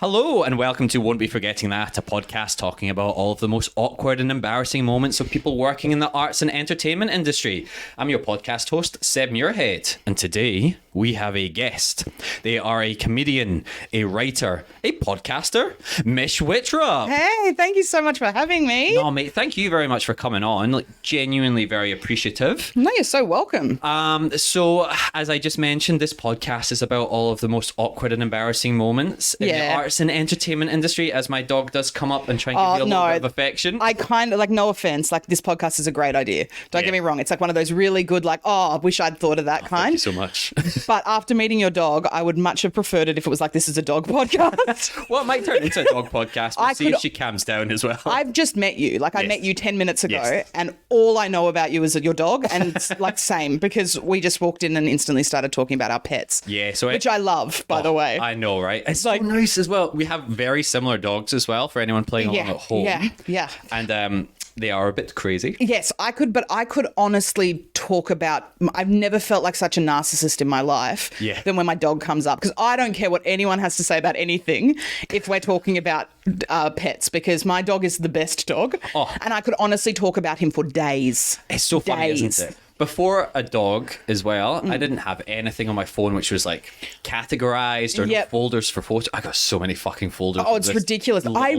Hello and welcome to Won't Be Forgetting That, a podcast talking about all of the most awkward and embarrassing moments of people working in the arts and entertainment industry. I'm your podcast host, Seb Muirhead, and today we have a guest. They are a comedian, a writer, a podcaster, Mish Wittrup. Hey, thank you so much for having me. No, mate, thank you very much for coming on. Genuinely very appreciative. No, you're so welcome. So, as I just mentioned, this podcast is about all of the most awkward and embarrassing moments in the arts and entertainment industry, as my dog does come up and try and give you a little bit of affection. I kind of, no offense, this podcast is a great idea. Don't get me wrong. It's one of those really good, I wish I'd thought of that kind. Thank you so much. But after meeting your dog, I would much have preferred it if it was this is a dog podcast. Well, it might turn into a dog podcast. We'll see if she calms down as well. I've just met you. I met you 10 minutes ago, and all I know about you is your dog, and it's same, because we just walked in and instantly started talking about our pets. Yeah, which I love, by the way. I know, right? It's so nice as well. We have very similar dogs as well for anyone playing along at home. Yeah. And they are a bit crazy. Yes, I could honestly talk about, I've never felt like such a narcissist in my life than when my dog comes up, because I don't care what anyone has to say about anything if we're talking about pets, because my dog is the best dog, and I could honestly talk about him for days. It's so funny, isn't it? Before a dog as well, I didn't have anything on my phone which was categorized or folders for photos. I got so many fucking folders. Oh, it's ridiculous. I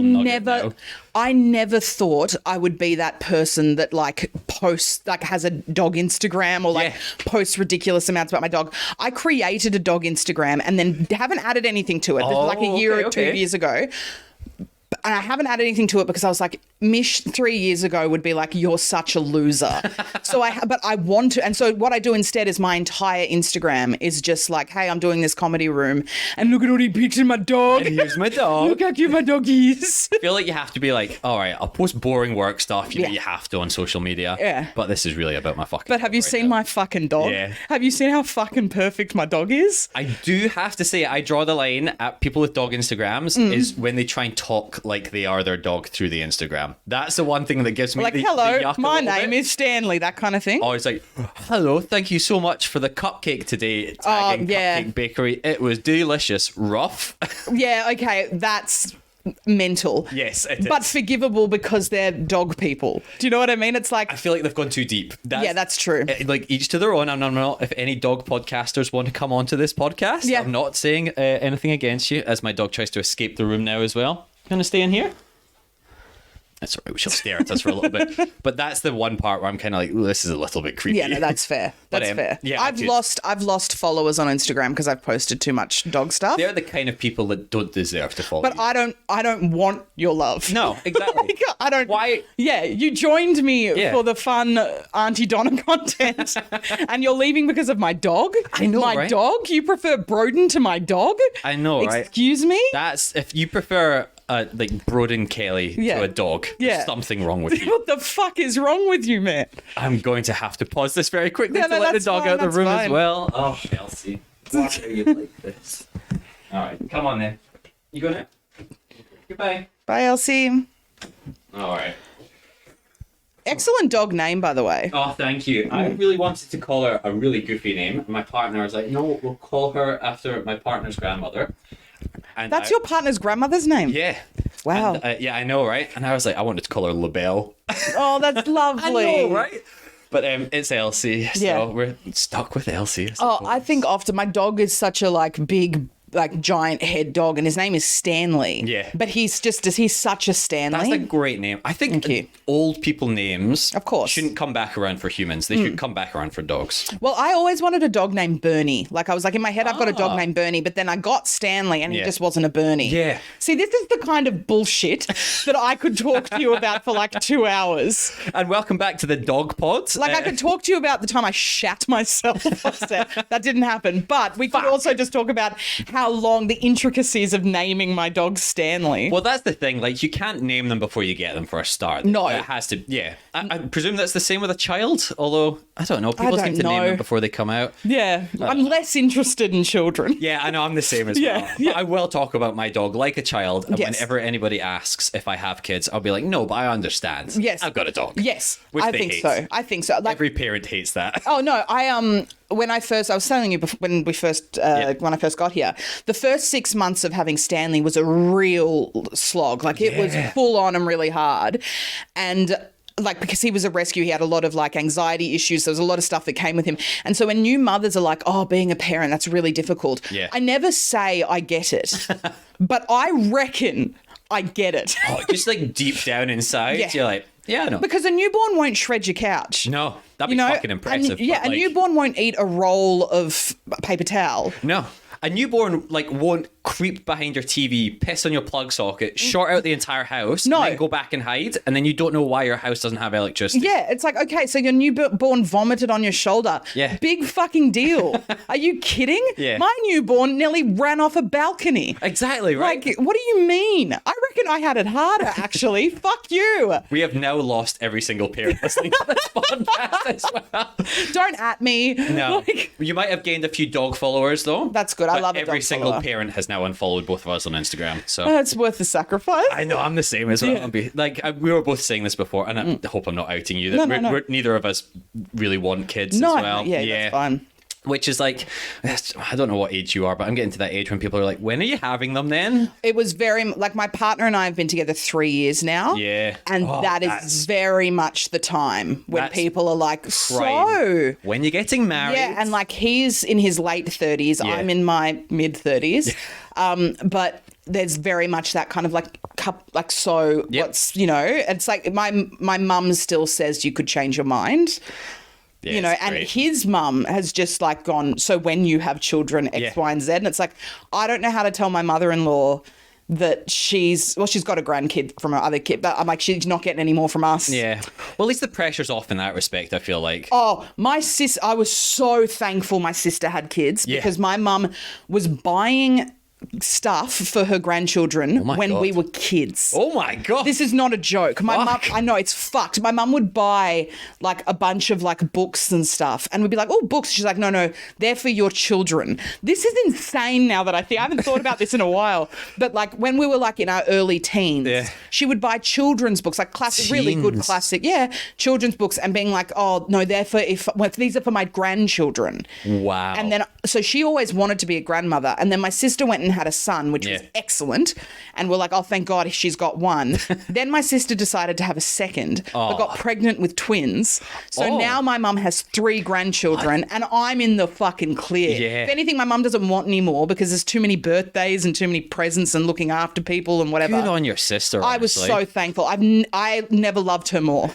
never thought I would be that person that posts, has a dog Instagram or posts ridiculous amounts about my dog. I created a dog Instagram and then haven't added anything to it. This was a year or 2 years ago. And I haven't added anything to it because I was Mish 3 years ago would be you're such a loser. But I want to. And so what I do instead is my entire Instagram is just hey, I'm doing this comedy room and look at all these pictures of my dog. And here's my dog. Look how cute my dog is. I feel like you have to be all right, I'll post boring work stuff. You have to on social media. Yeah. But this is really about my fucking But have you seen my fucking dog? Yeah. Have you seen how fucking perfect my dog is? I do have to say, I draw the line at people with dog Instagrams is when they try and talk like they are their dog through the Instagram. That's the one thing that gives me hello, my name is Stanley, that kind of thing. Oh, it's hello, thank you so much for the cupcake today. Tagging Cupcake Bakery. It was delicious. Rough. Yeah, okay, that's mental. Yes, it is. But forgivable because they're dog people. Do you know what I mean? It's I feel like they've gone too deep. That's true. Each to their own. I'm not. If any dog podcasters want to come onto this podcast, I'm not saying anything against you, as my dog tries to escape the room now as well. You want to stay in here? That's all right. She'll stare at us for a little bit. But that's the one part where I'm kind of this is a little bit creepy. Yeah, no, that's fair. That's fair. Yeah, I've lost followers on Instagram because I've posted too much dog stuff. They're the kind of people that don't deserve to follow But you. I don't want your love. No, exactly. I don't. Why? Yeah, you joined me for the fun Auntie Donna content, and you're leaving because of my dog. I know, my right? dog. You prefer Broden to my dog? I know, right? Excuse me. That's if you prefer. Broden Kelly to a dog. There's something wrong with you. What the fuck is wrong with you, man? I'm going to have to pause this very quickly to let the dog out of the room as well. Oh, Elsie. Why are you like this? All right, come on then. You go now. Goodbye. Bye, Elsie. All right. Excellent dog name, by the way. Oh, thank you. I really wanted to call her a really goofy name. My partner was like, no, we'll call her after my partner's grandmother. And That's your partner's grandmother's name? Yeah. Wow. And, I know, right? And I was like, I wanted to call her LaBelle. Oh, that's lovely. I know, right? But it's Elsie, so we're stuck with Elsie. I think often my dog is such a big giant head dog, and his name is Stanley. Yeah. But he's such a Stanley. That's a great name. I think old people names of course shouldn't come back around for humans. They should come back around for dogs. Well, I always wanted a dog named Bernie. I was in my head, I've got a dog named Bernie, but then I got Stanley and he just wasn't a Bernie. Yeah. See, this is the kind of bullshit that I could talk to you about for 2 hours. And welcome back to the dog pod. I could talk to you about the time I shat myself. That didn't happen. But we could also just talk about how long the intricacies of naming my dog Stanley. Well, that's the thing. You can't name them before you get them for a start. No. It has to, I presume that's the same with a child, although, I don't know. People seem to name them before they come out. Yeah. I'm less interested in children. Yeah, I know. I'm the same as well. Yeah. But I will talk about my dog like a child. And whenever anybody asks if I have kids, I'll be like, no, but I understand. Yes. I've got a dog. Yes. Which I they think hate. so. I think so. Every parent hates that. Oh, no. when I was telling you before, when I first got here, the first 6 months of having Stanley was a real slog. Like it was full on and really hard. And like, because he was a rescue, he had a lot of like anxiety issues. There was a lot of stuff that came with him. And so when new mothers are like, oh, being a parent, that's really difficult. Yeah. I never say I get it, but I reckon I get it. Oh, just like deep down inside, you're like, yeah, I know. Because a newborn won't shred your couch. No, that'd be fucking impressive. And, a newborn won't eat a roll of paper towel. No. A newborn like won't creep behind your TV, piss on your plug socket, short out the entire house, and then go back and hide, and then you don't know why your house doesn't have electricity. Yeah, it's like, okay, so your newborn vomited on your shoulder. Yeah. Big fucking deal. Are you kidding? Yeah. My newborn nearly ran off a balcony. Exactly, right? Like, what do you mean? I reckon I had it harder, actually. Fuck you. We have now lost every single parent listening to this podcast as well. Don't at me. No. You might have gained a few dog followers, though. That's good. I love it. Every single parent has now unfollowed both of us on Instagram. So it's worth the sacrifice. I know, I'm the same as well. We were both saying this before, and I hope I'm not outing you. That neither of us really want kids as well. Yeah, that's fine. Which is like, I don't know what age you are, but I'm getting to that age when people are like, when are you having them then? It was very, like my partner and I have been together 3 years now. Yeah. And that is very much the time when people are like, so. When you're getting married. Yeah, and like he's in his late 30s. Yeah. I'm in my mid 30s. But there's very much that kind of like what's, it's like my mum still says you could change your mind. Yeah, and his mum has just like gone, so when you have children, X, Y, and Z. And it's like, I don't know how to tell my mother-in-law that she's got a grandkid from her other kid, but I'm like, she's not getting any more from us. Yeah. Well, at least the pressure's off in that respect, I feel like. Oh, I was so thankful my sister had kids because my mum was buying stuff for her grandchildren when we were kids. Oh my God. This is not a joke. My mum, I know it's fucked. My mum would buy like a bunch of like books and stuff and we'd be like, oh, books. She's like, no, they're for your children. This is insane now that I haven't thought about this in a while. But like when we were like in our early teens, she would buy children's books, like classic, really good classic, children's books and being like, oh, no, these are for my grandchildren. Wow. And then, so she always wanted to be a grandmother. And then my sister went and had a son, which was excellent. And we're like, oh, thank God she's got one. Then my sister decided to have a second, but got pregnant with twins. So now my mum has 3 grandchildren and I'm in the fucking clear. Yeah. If anything, my mum doesn't want any more because there's too many birthdays and too many presents and looking after people and whatever. Good on your sister, honestly. I was so thankful. I never loved her more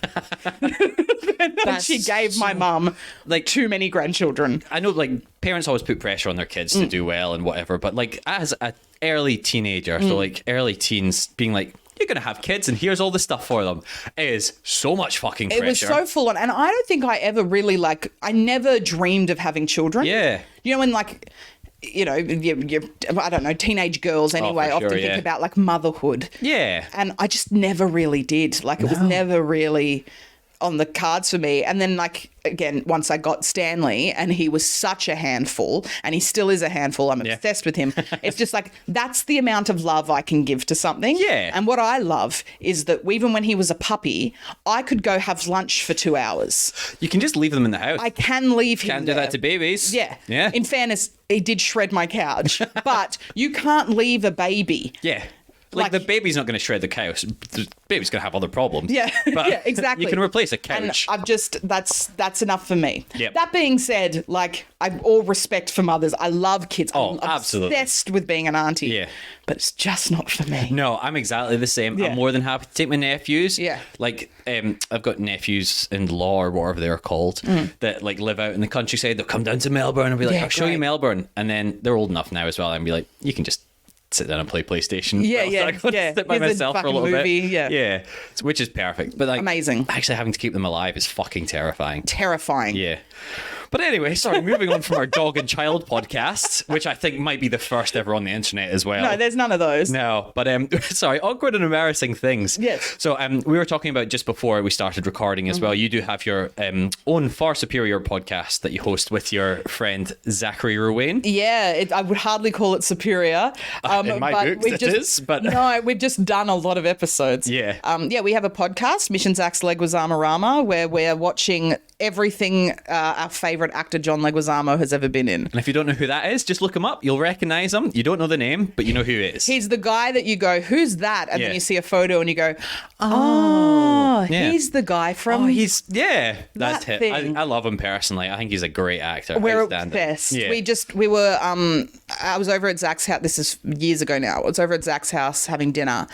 than she gave my mum like too many grandchildren. I know like parents always put pressure on their kids to do well and whatever, but like as an early teenager, so like early teens being like, you're going to have kids and here's all the stuff for them is so much fucking pressure. It was so full on. And I don't think I ever really I never dreamed of having children. Yeah. You know, when like, you're I don't know, teenage girls anyway, often think about like motherhood. Yeah. And I just never really did. Like it was never really on the cards for me. And then like, again, once I got Stanley and he was such a handful and he still is a handful, I'm obsessed with him. It's just like, that's the amount of love I can give to something. Yeah. And what I love is that even when he was a puppy, I could go have lunch for 2 hours. You can just leave them in the house. I can leave him Can't do there. that to babies. Yeah. Yeah. In fairness, he did shred my couch, but you can't leave a baby. Yeah. Like the baby's not going to shred the couch. The baby's going to have other problems. Yeah, but yeah, exactly. You can replace a couch. And I've just, that's enough for me. Yep. That being said, like, I've all respect for mothers. I love kids. I'm absolutely obsessed with being an auntie. Yeah. But it's just not for me. No, I'm exactly the same. Yeah. I'm more than happy to take my nephews. Yeah. Like, I've got nephews-in-law or whatever they're called that like live out in the countryside. They'll come down to Melbourne and be like, I'll show you Melbourne. And then they're old enough now as well and be like, you can just sit down and play PlayStation. Sit by myself for a little movie, bit. Yeah. Which is perfect. But like, amazing. Actually having to keep them alive is fucking terrifying. Yeah. But anyway, sorry, moving on from our dog and child podcast, which I think might be the first ever on the internet as well. No, there's none of those. No, but sorry, awkward and embarrassing things. Yes. So we were talking about just before we started recording as well. You do have your own far superior podcast that you host with your friend Zachary Ruane. Yeah, I would hardly call it superior. In my books, it is. But no, we've just done a lot of episodes. Yeah. We have a podcast, Mission Zach's Leguizamo Rama, where we're watching everything our favourite favourite actor John Leguizamo has ever been in. And if you don't know who that is, just look him up. You'll recognise him. You don't know the name, but you know who he is. He's the guy that you go, who's that? And then you see a photo and you go, he's the guy from... that's it. thing. I love him personally. I think he's a great actor. We're Outstanding. obsessed. Yeah. I was over at Zach's house. This is years ago now. I was over at Zach's house having dinner,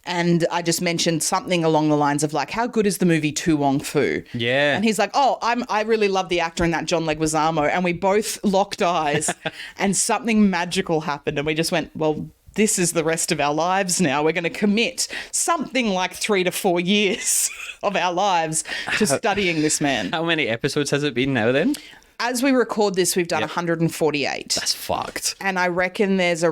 and I just mentioned something along the lines of like, how good is the movie Tu Wong Fu? Yeah. And he's like, I really love the actor in that, John Leguizamo. And we both locked eyes and something magical happened. And we just went, well, this is the rest of our lives now. We're going to commit something like 3 to 4 years of our lives to studying this man. How many episodes has it been now then? As we record this, we've done 148. That's fucked. And I reckon there's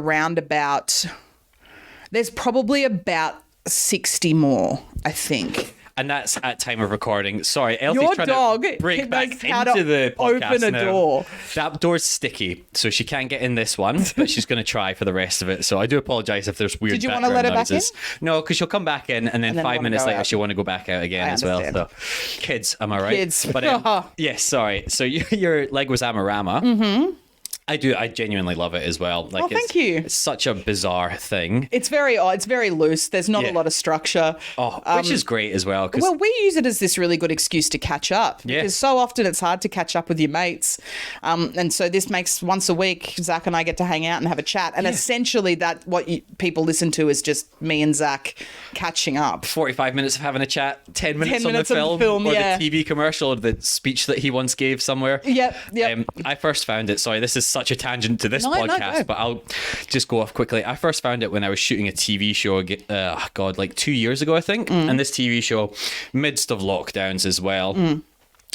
probably about 60 more, I think. And that's at time of recording. Sorry, Elfie's Your trying dog to break back knows how into to the podcast open a now. door. That door's sticky, so she can't get in this one, but she's going to try for the rest of it. So I do apologise if there's weird Did you want background to let her noises. back in? No, because she'll come back in, and then then 5 wanna minutes go later out. she'll want to go back out again I as well. understand. So, kids, am I right? Kids. But yes, sorry. So your Leguizamo-rama. Mm-hmm. I genuinely love it as well. Like, thank you. It's such a bizarre thing. It's very odd. It's very loose. There's not a lot of structure. Which is great as well. Well, we use it as this really good excuse to catch up. Yeah. Because so often it's hard to catch up with your mates. And so this makes once a week, Zach and I get to hang out and have a chat. And essentially people listen to is just me and Zach catching up. 45 minutes of having a chat, 10 minutes, 10 minutes on on the film, or yeah. the TV commercial, or the speech that he once gave somewhere. Yep. I first found it, sorry, this is such a tangent to this No, podcast, go. but I'll just go off quickly. I first found it when I was shooting a TV show, like 2 years ago, I think. And this TV show, midst of lockdowns as well.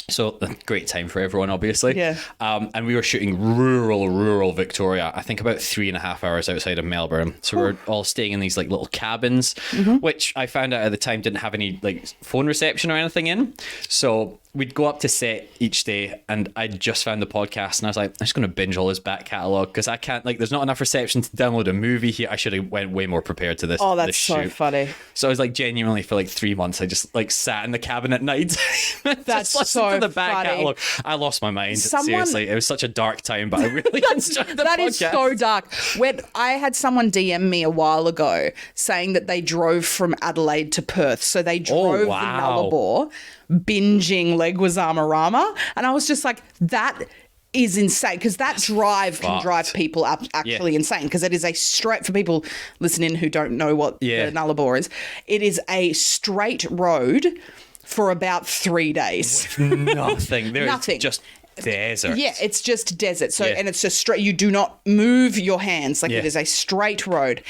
So a great time for everyone, obviously. Yeah. And we were shooting rural Victoria, I think about 3.5 hours outside of Melbourne. So we're all staying in these like little cabins, which I found out at the time didn't have any like phone reception or anything in. So we'd go up to set each day, and I just found the podcast, and I was like, I'm just going to binge all his back catalogue because I can't, like, there's not enough reception to download a movie here. I should have went way more prepared to this. Oh, that's this so shoot. funny. So I was like, genuinely for like 3 months, I just like sat in the cabin at night. That's just so to the back funny. catalogue. I lost my mind. Seriously, it was such a dark time, but I really enjoyed the That podcast. is so dark. When I had someone DM me a while ago saying that they drove from Adelaide to Perth. So they drove the wow. Nullarbor binging Leguizamo-rama. And I was just like, that is insane, because that drive can drive people up actually insane, because it is a straight, for people listening who don't know what the Nullarbor is, it is a straight road for about 3 days. Nothing. There's Nothing. just desert. Yeah, it's just desert. So, and it's just straight. You do not move your hands. Like, it is a straight road.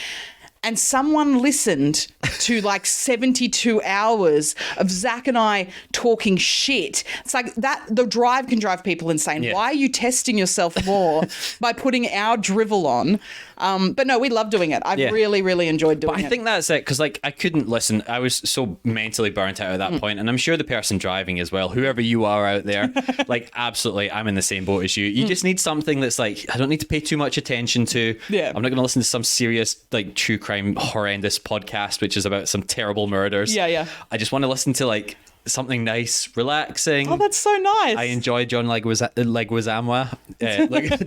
And someone listened to like 72 hours of Zach and I talking shit. It's like that, the drive can drive people insane. Yeah. Why are you testing yourself more by putting our drivel on? But no, we love doing it. I really, really enjoyed doing it. But I think that's it, because like I couldn't listen. I was so mentally burnt out at that point, and I'm sure the person driving as well, whoever you are out there, like absolutely, I'm in the same boat as you. You just need something that's like, I don't need to pay too much attention to. Yeah. I'm not going to listen to some serious like true crime horrendous podcast which is about some terrible murders. Yeah. I just want to listen to like something nice, relaxing. Oh, that's so nice. I enjoy John Leguizamo,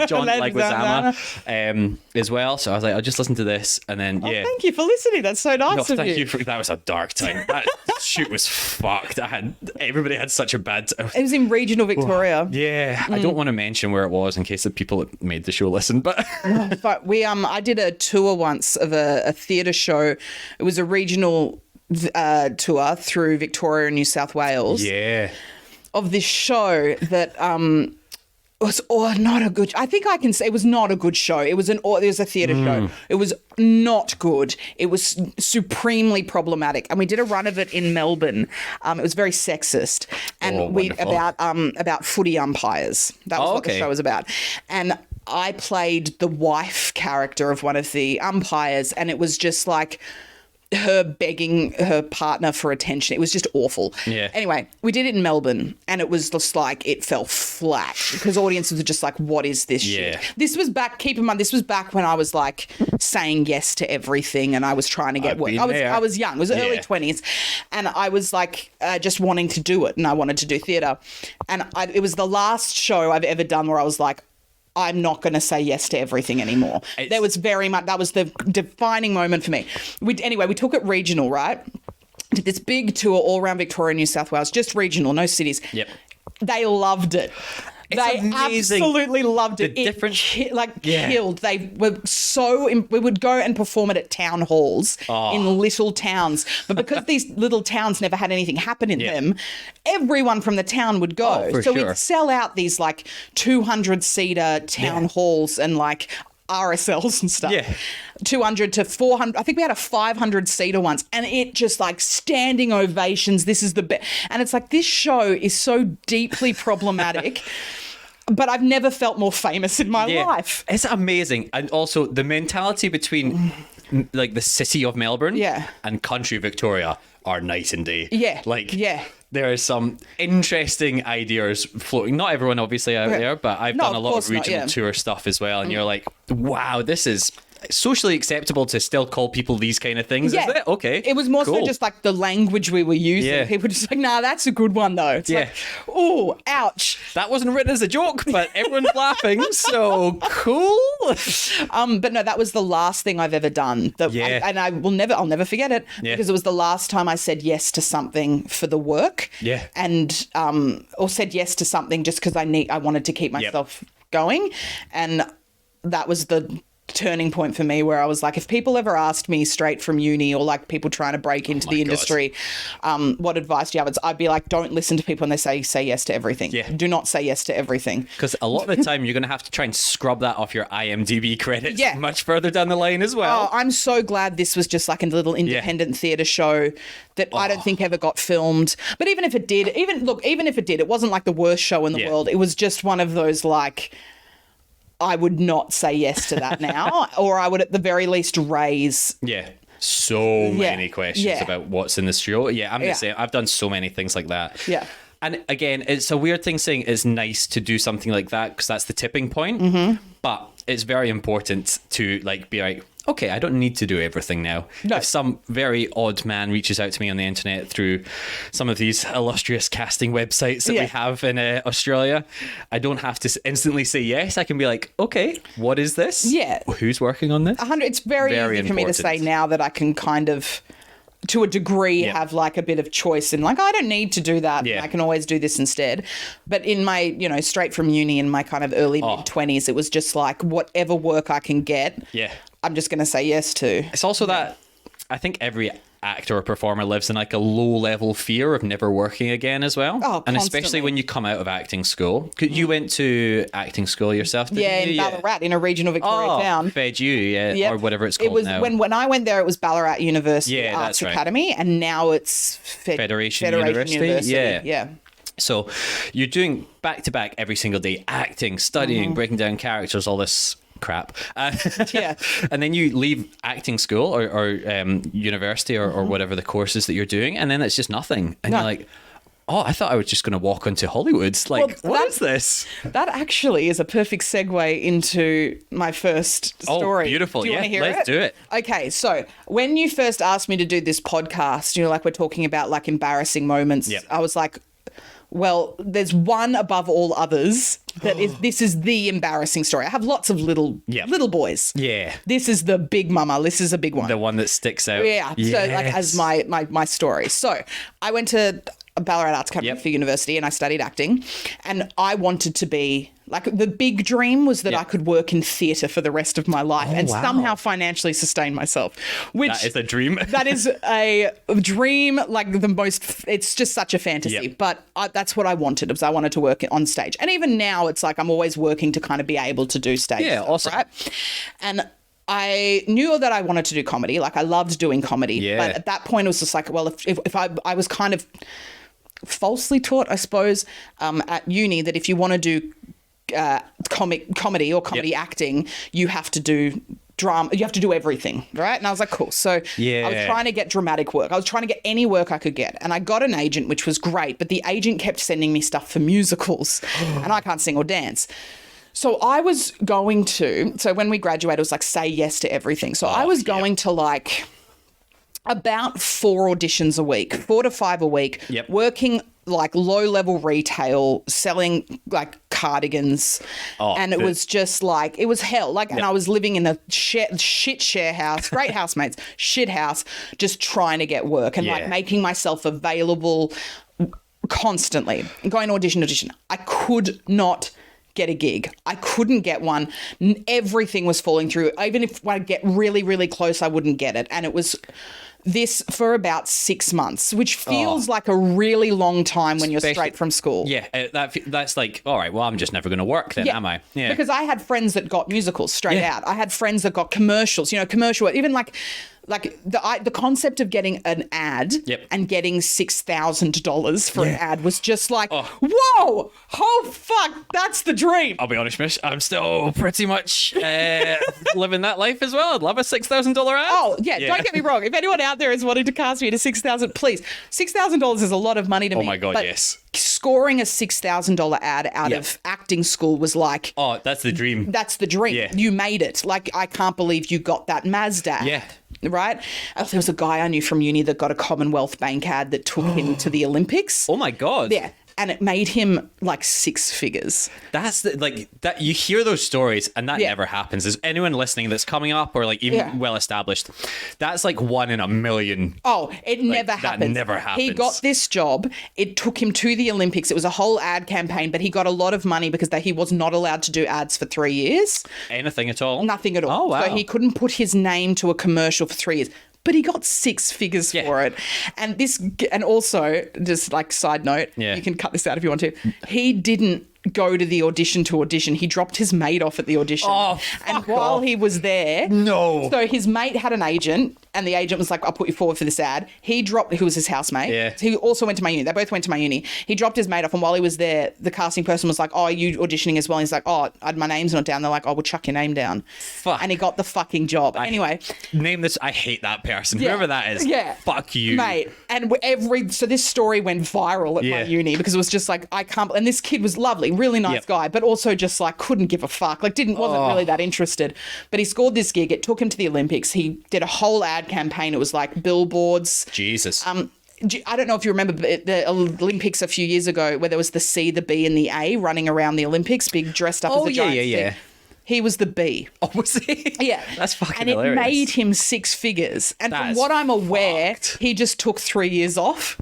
John Leguizamo as well. So I was like, I'll just listen to this, and then Thank you for listening. That's so nice of thank you. you. That was a dark time. That shoot was fucked. Everybody had such a bad time. It was in regional Victoria. Yeah, I don't want to mention where it was in case the people that made the show listen, but But I did a tour once of a theatre show. It was a regional tour through Victoria and New South Wales. yeah. Of this show that was not a good. I think I can say it was not a good show. It was a theatre show. It was not good. It was supremely problematic, and we did a run of it in Melbourne. It was very sexist, and about footy umpires. That was what the show was about, and I played the wife character of one of the umpires, and it was just like her begging her partner for attention. It was just awful. Yeah. Anyway, we did it in Melbourne, and it was just like it fell flat because audiences were just like, "What is this shit?" This was back. Keep in mind, this was back when I was like saying yes to everything, and I was trying to get work. I was young. It was early 20s, and I was like just wanting to do it, and I wanted to do theatre, and it was the last show I've ever done where I was like, I'm not going to say yes to everything anymore. That was the defining moment for me. We took it regional, right? Did this big tour all around Victoria, New South Wales, just regional, no cities. Yep. They loved it. They amazing. Absolutely loved it. The difference, killed. They were we would go and perform it at town halls in little towns. But because these little towns never had anything happen in them, everyone from the town would go. We'd sell out these like 200-seater town halls and like RSLs and stuff. Yeah. 200 to 400. I think we had a 500-seater once, and it just like standing ovations. This is the best. And it's like, this show is so deeply problematic. But I've never felt more famous in my life. It's amazing. And also the mentality between like the city of Melbourne and country Victoria are night and day. Yeah. There are some interesting ideas floating. Not everyone obviously out there, but I've done a lot of regional tour stuff as well. And you're like, wow, this is socially acceptable to still call people these kind of things, is it? Okay. It was more so just like the language we were using. Yeah. People were just like, nah, that's a good one though. It's like, oh, ouch. That wasn't written as a joke, but everyone's laughing, so cool. But no, that was the last thing I've ever done. I'll never forget it because it was the last time I said yes to something for the work. Yeah. And or said yes to something just because I wanted to keep myself going. And that was the turning point for me where I was like, if people ever asked me straight from uni or like people trying to break into the industry, what advice do you have? I'd be like, don't listen to people when they say yes to everything. Yeah. Do not say yes to everything. Because a lot of the time you're going to have to try and scrub that off your IMDb credits much further down the line as well. Oh, I'm so glad this was just like a little independent theatre show that I don't think ever got filmed. But even if it did, it wasn't like the worst show in the world. It was just one of those like, I would not say yes to that now, or I would at the very least raise. Yeah. So many questions about what's in the show. Yeah, I'm just saying, I've done so many things like that. Yeah. And again, it's a weird thing saying it's nice to do something like that because that's the tipping point. Mm-hmm. But it's very important to like be like, okay, I don't need to do everything now. No. If some very odd man reaches out to me on the internet through some of these illustrious casting websites that we have in Australia, I don't have to instantly say yes. I can be like, okay, what is this? Yeah. Who's working on this? It's very easy for me to say now that I can kind of, to a degree, have like a bit of choice in like, I don't need to do that. I can always do this instead. But in my, straight from uni in my kind of early mid-20s, it was just like whatever work I can get. Yeah. I'm just going to say yes to. It's also that I think every actor or performer lives in like a low level fear of never working again as well. Oh, and especially when you come out of acting school. You went to acting school yourself, didn't you? In Ballarat, in a regional Victoria town. Fed you, or whatever it's called now. When I went there, it was Ballarat University Arts Academy, and now it's Federation University. Yeah. So you're doing back-to-back every single day, acting, studying, breaking down characters, all this crap. And then you leave acting school or university or whatever the courses that you're doing, and then it's just nothing. And you're like, oh, I thought I was just going to walk onto Hollywood. Like, what is this? That actually is a perfect segue into my first story. Oh, beautiful. Do you want to hear let's do it. Okay, so when you first asked me to do this podcast, like we're talking about like embarrassing moments, I was like, well, there's one above all others that this is the embarrassing story. I have lots of little boys. Yeah. This is the big mama. This is a big one. The one that sticks out. Yeah. Yes. So like as my story. So I went to Ballarat Arts Academy for university and I studied acting, and I wanted to be like, the big dream was that I could work in theatre for the rest of my life and somehow financially sustain myself. Which that is a dream. That is a dream, like the most. It's just such a fantasy, but that's what I wanted. Was I wanted to work on stage, and even now it's like I'm always working to kind of be able to do stage. Yeah, stuff, awesome. Right? And I knew that I wanted to do comedy. Like I loved doing comedy, but at that point it was just like, well, if I was kind of falsely taught, I suppose, at uni that if you want to do comedy or comedy acting, you have to do drama. You have to do everything, right? And I was like, cool. So I was trying to get dramatic work. I was trying to get any work I could get. And I got an agent, which was great. But the agent kept sending me stuff for musicals. And I can't sing or dance. So I was going to, so when we graduated, it was like say yes to everything. So I was going to like about 4 auditions a week, 4 to 5 a week, working like low-level retail, selling like cardigans. And it was just like, it was hell. Like, and I was living in a shit share house, great housemates, shit house, just trying to get work and like making myself available constantly, going audition. I could not get a gig. I couldn't get one. Everything was falling through. Even if I get really, really close, I wouldn't get it. And it was this for about 6 months, which feels like a really long time when you're straight from school. Yeah, that's like, all right, well, I'm just never going to work then, am I? Yeah. Because I had friends that got musicals straight out. I had friends that got commercials, commercial, even like the concept of getting an ad and getting $6,000 for an ad was just like, whoa, oh fuck, that's the dream. I'll be honest, Mish, I'm still pretty much living that life as well. I'd love a $6,000 ad. Oh, yeah, don't get me wrong. If anyone out there is wanting to cast me at a $6,000, please. $6,000 is a lot of money to me. Oh my God, yes. Scoring a $6,000 ad out of acting school was like... Oh, that's the dream. That's the dream. Yeah. You made it. Like, I can't believe you got that Mazda. Yeah. Right? There was a guy I knew from uni that got a Commonwealth Bank ad that took him to the Olympics. Oh my God. Yeah. And it made him like 6 figures. That's that you hear those stories and that never happens. Is anyone listening that's coming up or like even well established? That's like 1 in a million. Oh, it never happens. That never happens. He got this job. It took him to the Olympics. It was a whole ad campaign, but he got a lot of money because he was not allowed to do ads for 3 years. Anything at all? Nothing at all. Oh, wow. So he couldn't put his name to a commercial for 3 years. But he got 6 figures for it. And also, just like side note, you can cut this out if you want to. He didn't go to the audition to audition. He dropped his mate off at the audition. Oh, and while he was there, so his mate had an agent, and the agent was like, I'll put you forward for this ad. Who was his housemate. Yeah. He also went to my uni. They both went to my uni. He dropped his mate off, and while he was there, the casting person was like, oh, are you auditioning as well? And he's like, oh, my name's not down. They're like, oh, we'll chuck your name down. Fuck. And he got the fucking job. Anyway. Name this. I hate that person. Whoever that is. Yeah. Fuck you. Mate. And so this story went viral at my uni because it was just like, I can't, and this kid was lovely, really nice guy, but also just like couldn't give a fuck. Like wasn't really that interested. But he scored this gig. It took him to the Olympics. He did a whole ad campaign. It was like billboards. Jesus. I don't know if you remember the Olympics a few years ago where there was the C, the B, and the A running around the Olympics, big dressed up as a giant thing. He was the B. Oh, was he? Yeah. That's fucking and hilarious. And it made him 6 figures. And from what I'm aware, he just took 3 years off.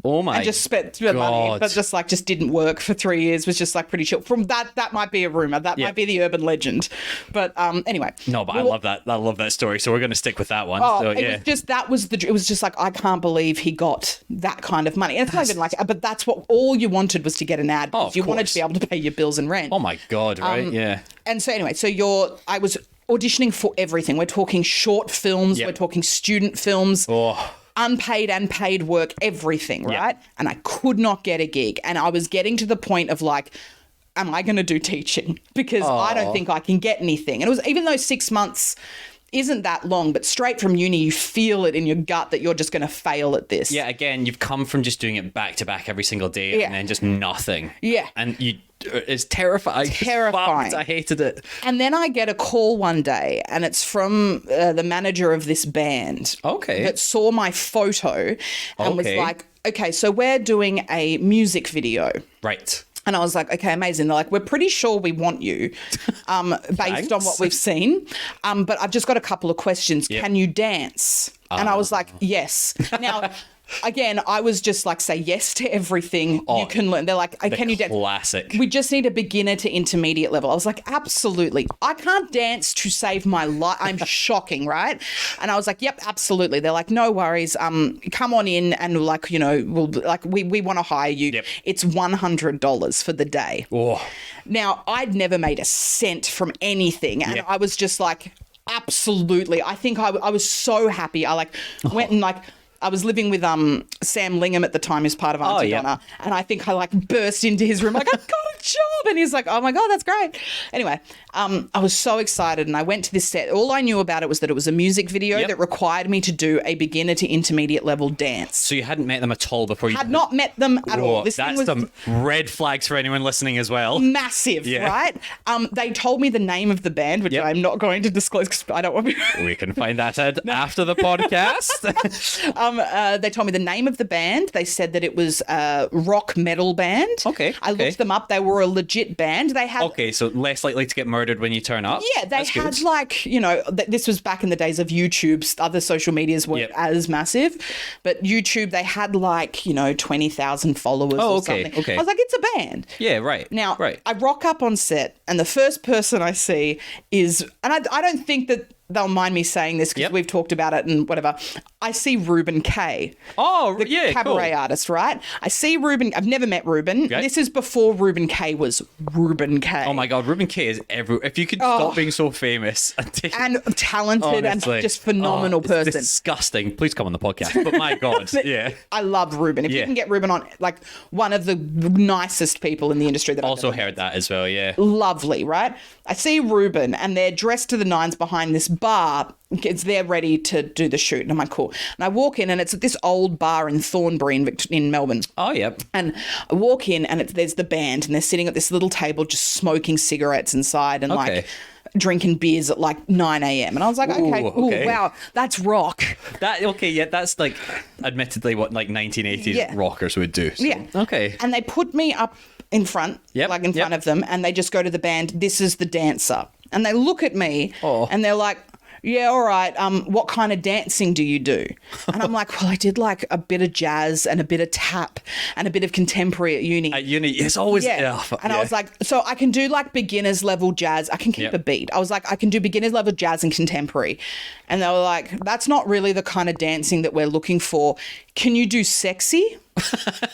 Oh my! And just spent money, but just didn't work for 3 years. Was just like pretty chill. From that might be a rumor. That might be the urban legend. But anyway. No, but I love that. I love that story. So we're going to stick with that one. Oh, so, it was just like, I can't believe he got that kind of money. And it's not even like, but that's what all you wanted was to get an ad. Oh, you wanted to be able to pay your bills and rent. Oh my God! Right? Yeah. And so anyway, I was auditioning for everything. We're talking short films. We're talking student films. Oh. Unpaid and paid work, everything, right? And I could not get a gig. And I was getting to the point of like, am I going to do teaching? Because I don't think I can get anything. And it was, even though 6 months isn't that long, but straight from uni, you feel it in your gut that you're just going to fail at this. Yeah, again, you've come from just doing it back to back every single day and then just nothing. Yeah. And it's terrifying. Terrifying. I hated it. And then I get a call one day, and it's from the manager of this band. Okay. That saw my photo and was like, okay, so we're doing a music video. Right. And I was like, okay, amazing. They're like, we're pretty sure we want you based on what we've seen. But I've just got a couple of questions. Yep. Can you dance? And I was like, yes. Now, again, I was just like, say yes to everything you can learn. They're like, can you dance? Classic. We just need a beginner to intermediate level. I was like, absolutely. I can't dance to save my life. I'm shocking, right? And I was like, yep, absolutely. They're like, no worries. Come on in and like, we want to hire you. Yep. It's $100 for the day. Oh. Now, I'd never made a cent from anything. And I was just like, absolutely. I think I was so happy. I went and I was living with Sam Lingham at the time, who's part of Auntie Donna, and I think I burst into his room like, I've got a And he's like, oh my God, that's great. Anyway, I was so excited and I went to this set. All I knew about it was that it was a music video that required me to do a beginner to intermediate level dance. So you hadn't met them at all before you... Had not met them at all. This that's some red flags for anyone listening as well. Massive, right? They told me the name of the band, which I'm not going to disclose because I don't want to... We can find that out after the podcast. They told me the name of the band. They said that it was a rock metal band. Okay. I looked them up. They were a legit band. They had... Okay, so less likely to get murdered when you turn up. Yeah, they had like, you know, this was back in the days of YouTube. Other social medias weren't as massive. But YouTube, they had like, you know, 20,000 followers or something. Okay. I was like, it's a band. Yeah, right. Now, right. I rock up on set and the first person I see is... And I don't think that they'll mind me saying this because we've talked about it and whatever. I see Ruben K. Oh, the cabaret artist, right? I see Ruben. I've never met Ruben. Okay. This is before Ruben K was Ruben K. Oh my God, Ruben K is everywhere. If you could stop being so famous and talented and just phenomenal person. Disgusting. Please come on the podcast. But my God, yeah. I love Ruben. If you can get Ruben on, like one of the nicest people in the industry that I've also heard that as well, yeah. Lovely, right? I see Ruben and they're dressed to the nines behind this bar. It's there ready to do the shoot. And I'm like, cool. And I walk in and it's at this old bar in Thornbury in Melbourne. Oh, yep. And I walk in and there's the band and they're sitting at this little table just smoking cigarettes inside and like drinking beers at like 9 a.m. And I was like, okay, wow, that's rock. That's like admittedly what like 1980s rockers would do. So. Yeah. Okay. And they put me up in front, in front of them, and they just go to the band, this is the dancer. And they look at me and they're like, yeah, all right, what kind of dancing do you do? And I'm like, well, I did like a bit of jazz and a bit of tap and a bit of contemporary at uni. At uni, it's always... I was like, so I can do like beginner's level jazz. I can keep a beat. I was like, I can do beginner's level jazz and contemporary. And they were like, that's not really the kind of dancing that we're looking for. Can you do sexy?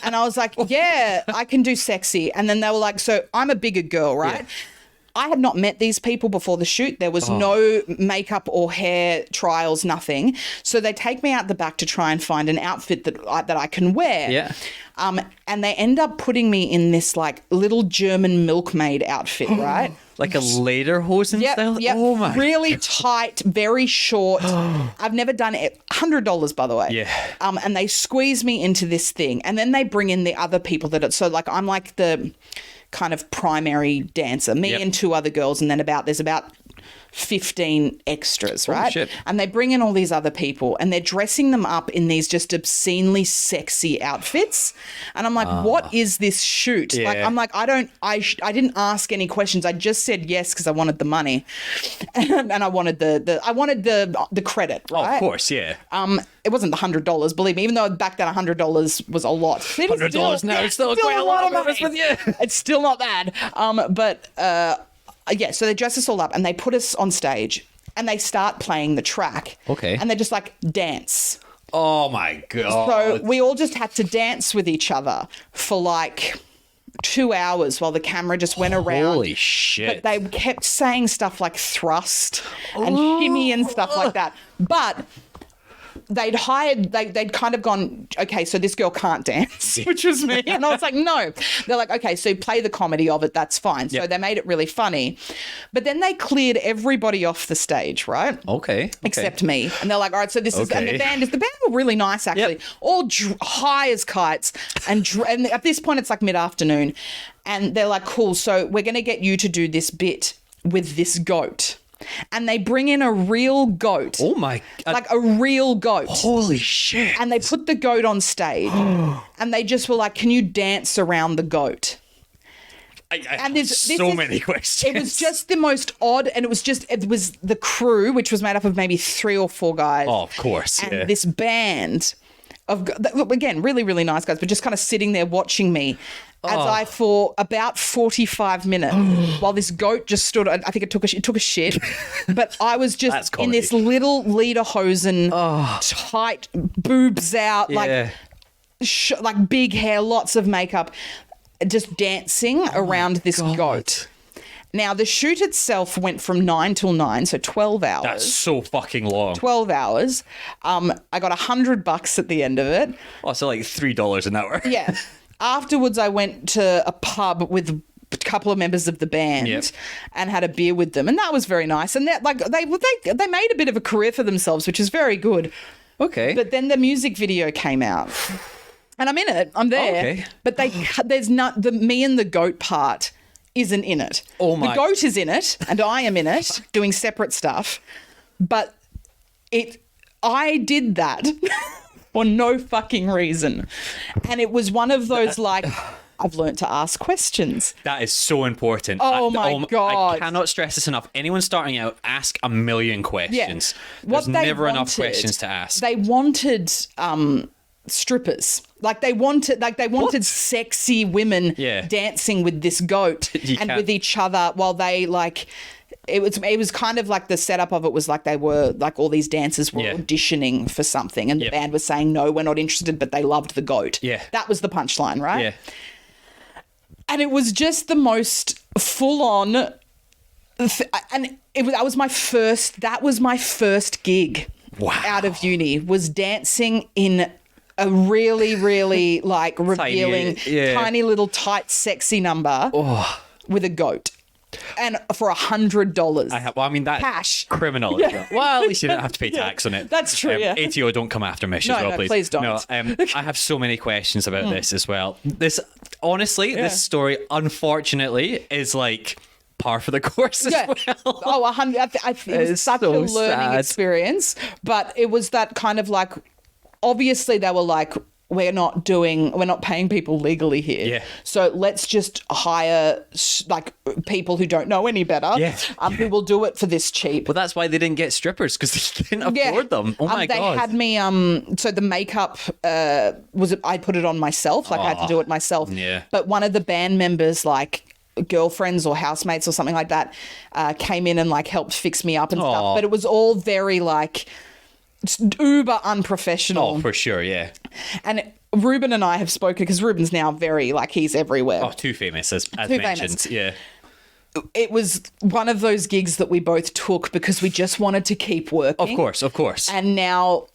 And I was like, yeah, I can do sexy. And then they were like, so I'm a bigger girl, right? Yeah. I had not met these people before the shoot. There was no makeup or hair trials, nothing. So they take me out the back to try and find an outfit that I can wear. Yeah. And they end up putting me in this like little German milkmaid outfit, right? Like a lederhosen style? Yep. Oh my. Really tight, very short. I've never done it. $100, by the way. Yeah. And they squeeze me into this thing. And then they bring in the other people so like I'm like the kind of primary dancer, me and two other girls, and then there's about 15 extras, right? Shit. And they bring in all these other people and they're dressing them up in these just obscenely sexy outfits. And I'm like, what is this shoot? Yeah. Like, I'm like, I didn't ask any questions. I just said yes because I wanted the money. And I wanted the credit, right? Oh, of course, yeah. It wasn't the $100, believe me, even though back then $100 was a lot. $100 now, it's still quite a lot of money. With you. It's still not bad. So they dress us all up and they put us on stage and they start playing the track. Okay. And they're just like, dance. Oh my God. So we all just had to dance with each other for like 2 hours while the camera just went around. Holy shit. But they kept saying stuff like thrust and shimmy and stuff like that. But they'd kind of gone, okay, so this girl can't dance, which was me. And I was like, no. They're like, okay, so play the comedy of it. That's fine. So they made it really funny. But then they cleared everybody off the stage, right? Okay. Except me. And they're like, all right, so this is, and the band were really nice, actually, all high as kites. And at this point, it's like mid-afternoon. And they're like, cool, so we're going to get you to do this bit with this goat. And they bring in a real goat. Oh my God. Like a real goat. Holy shit. And they put the goat on stage. And they just were like, can you dance around the goat? And there's so many questions. It was just the most odd, and it was the crew, which was made up of maybe 3 or 4 guys. Oh, of course. And this band of, again, really, really nice guys, but just kind of sitting there watching me. As I, for about 45 minutes, while this goat just stood, I think it took a shit, but I was just in this little lederhosen, tight, boobs out, like big hair, lots of makeup, just dancing around this goat. Now, the shoot itself went from 9 till 9, so 12 hours. That's so fucking long. 12 hours. I got $100 at the end of it. Oh, so like $3 an hour. Yeah. Afterwards, I went to a pub with couple of members of the band Yep. and had a beer with them, and that was very nice. And that like they made a bit of a career for themselves, which is very good. Okay. But then the music video came out, and I'm in it. I'm there. Okay. But there's not the me and the goat part isn't in it. Oh my! The goat is in it, and I am in it doing separate stuff. But I did that for no fucking reason, and it was one of those like. I've learnt to ask questions. That is so important. Oh my God. I cannot stress this enough. Anyone starting out, ask a million questions. There's never enough questions to ask. They wanted strippers. They wanted sexy women dancing with this goat with each other while they like. It was kind of like the setup of it was like they were like all these dancers were auditioning for something, and the band was saying no, we're not interested, but they loved the goat. Yeah, that was the punchline, right? Yeah. And it was just the most full on, that was my first gig out of uni, was dancing in a really, really like revealing, tiny little tight, sexy number with a goat. And for $100. That's cash. Criminal. Yeah. Well, at least you don't have to pay tax on it. That's true, ATO, don't come after Mish as well, please. Please don't. No, I have so many questions about this as well. This story, unfortunately, is like par for the course as well. Oh, 100. It was such a learning experience. But it was that kind of like, obviously they were like, we're not paying people legally here. Yeah. So let's just hire like people who don't know any better. Yeah. Who will do it for this cheap. Well, that's why they didn't get strippers, because they didn't afford them. Oh my God. They had me. So the makeup I put it on myself. Like I had to do it myself. Yeah. But one of the band members, like girlfriends or housemates or something like that, came in and like helped fix me up and stuff. But it was all very like uber unprofessional. Oh, for sure, yeah. And Ruben and I have spoken, because Ruben's now very like he's everywhere. Oh, too famous as Too mentioned. famous. Yeah. It was one of those gigs that we both took because we just wanted to keep working. Of course. And now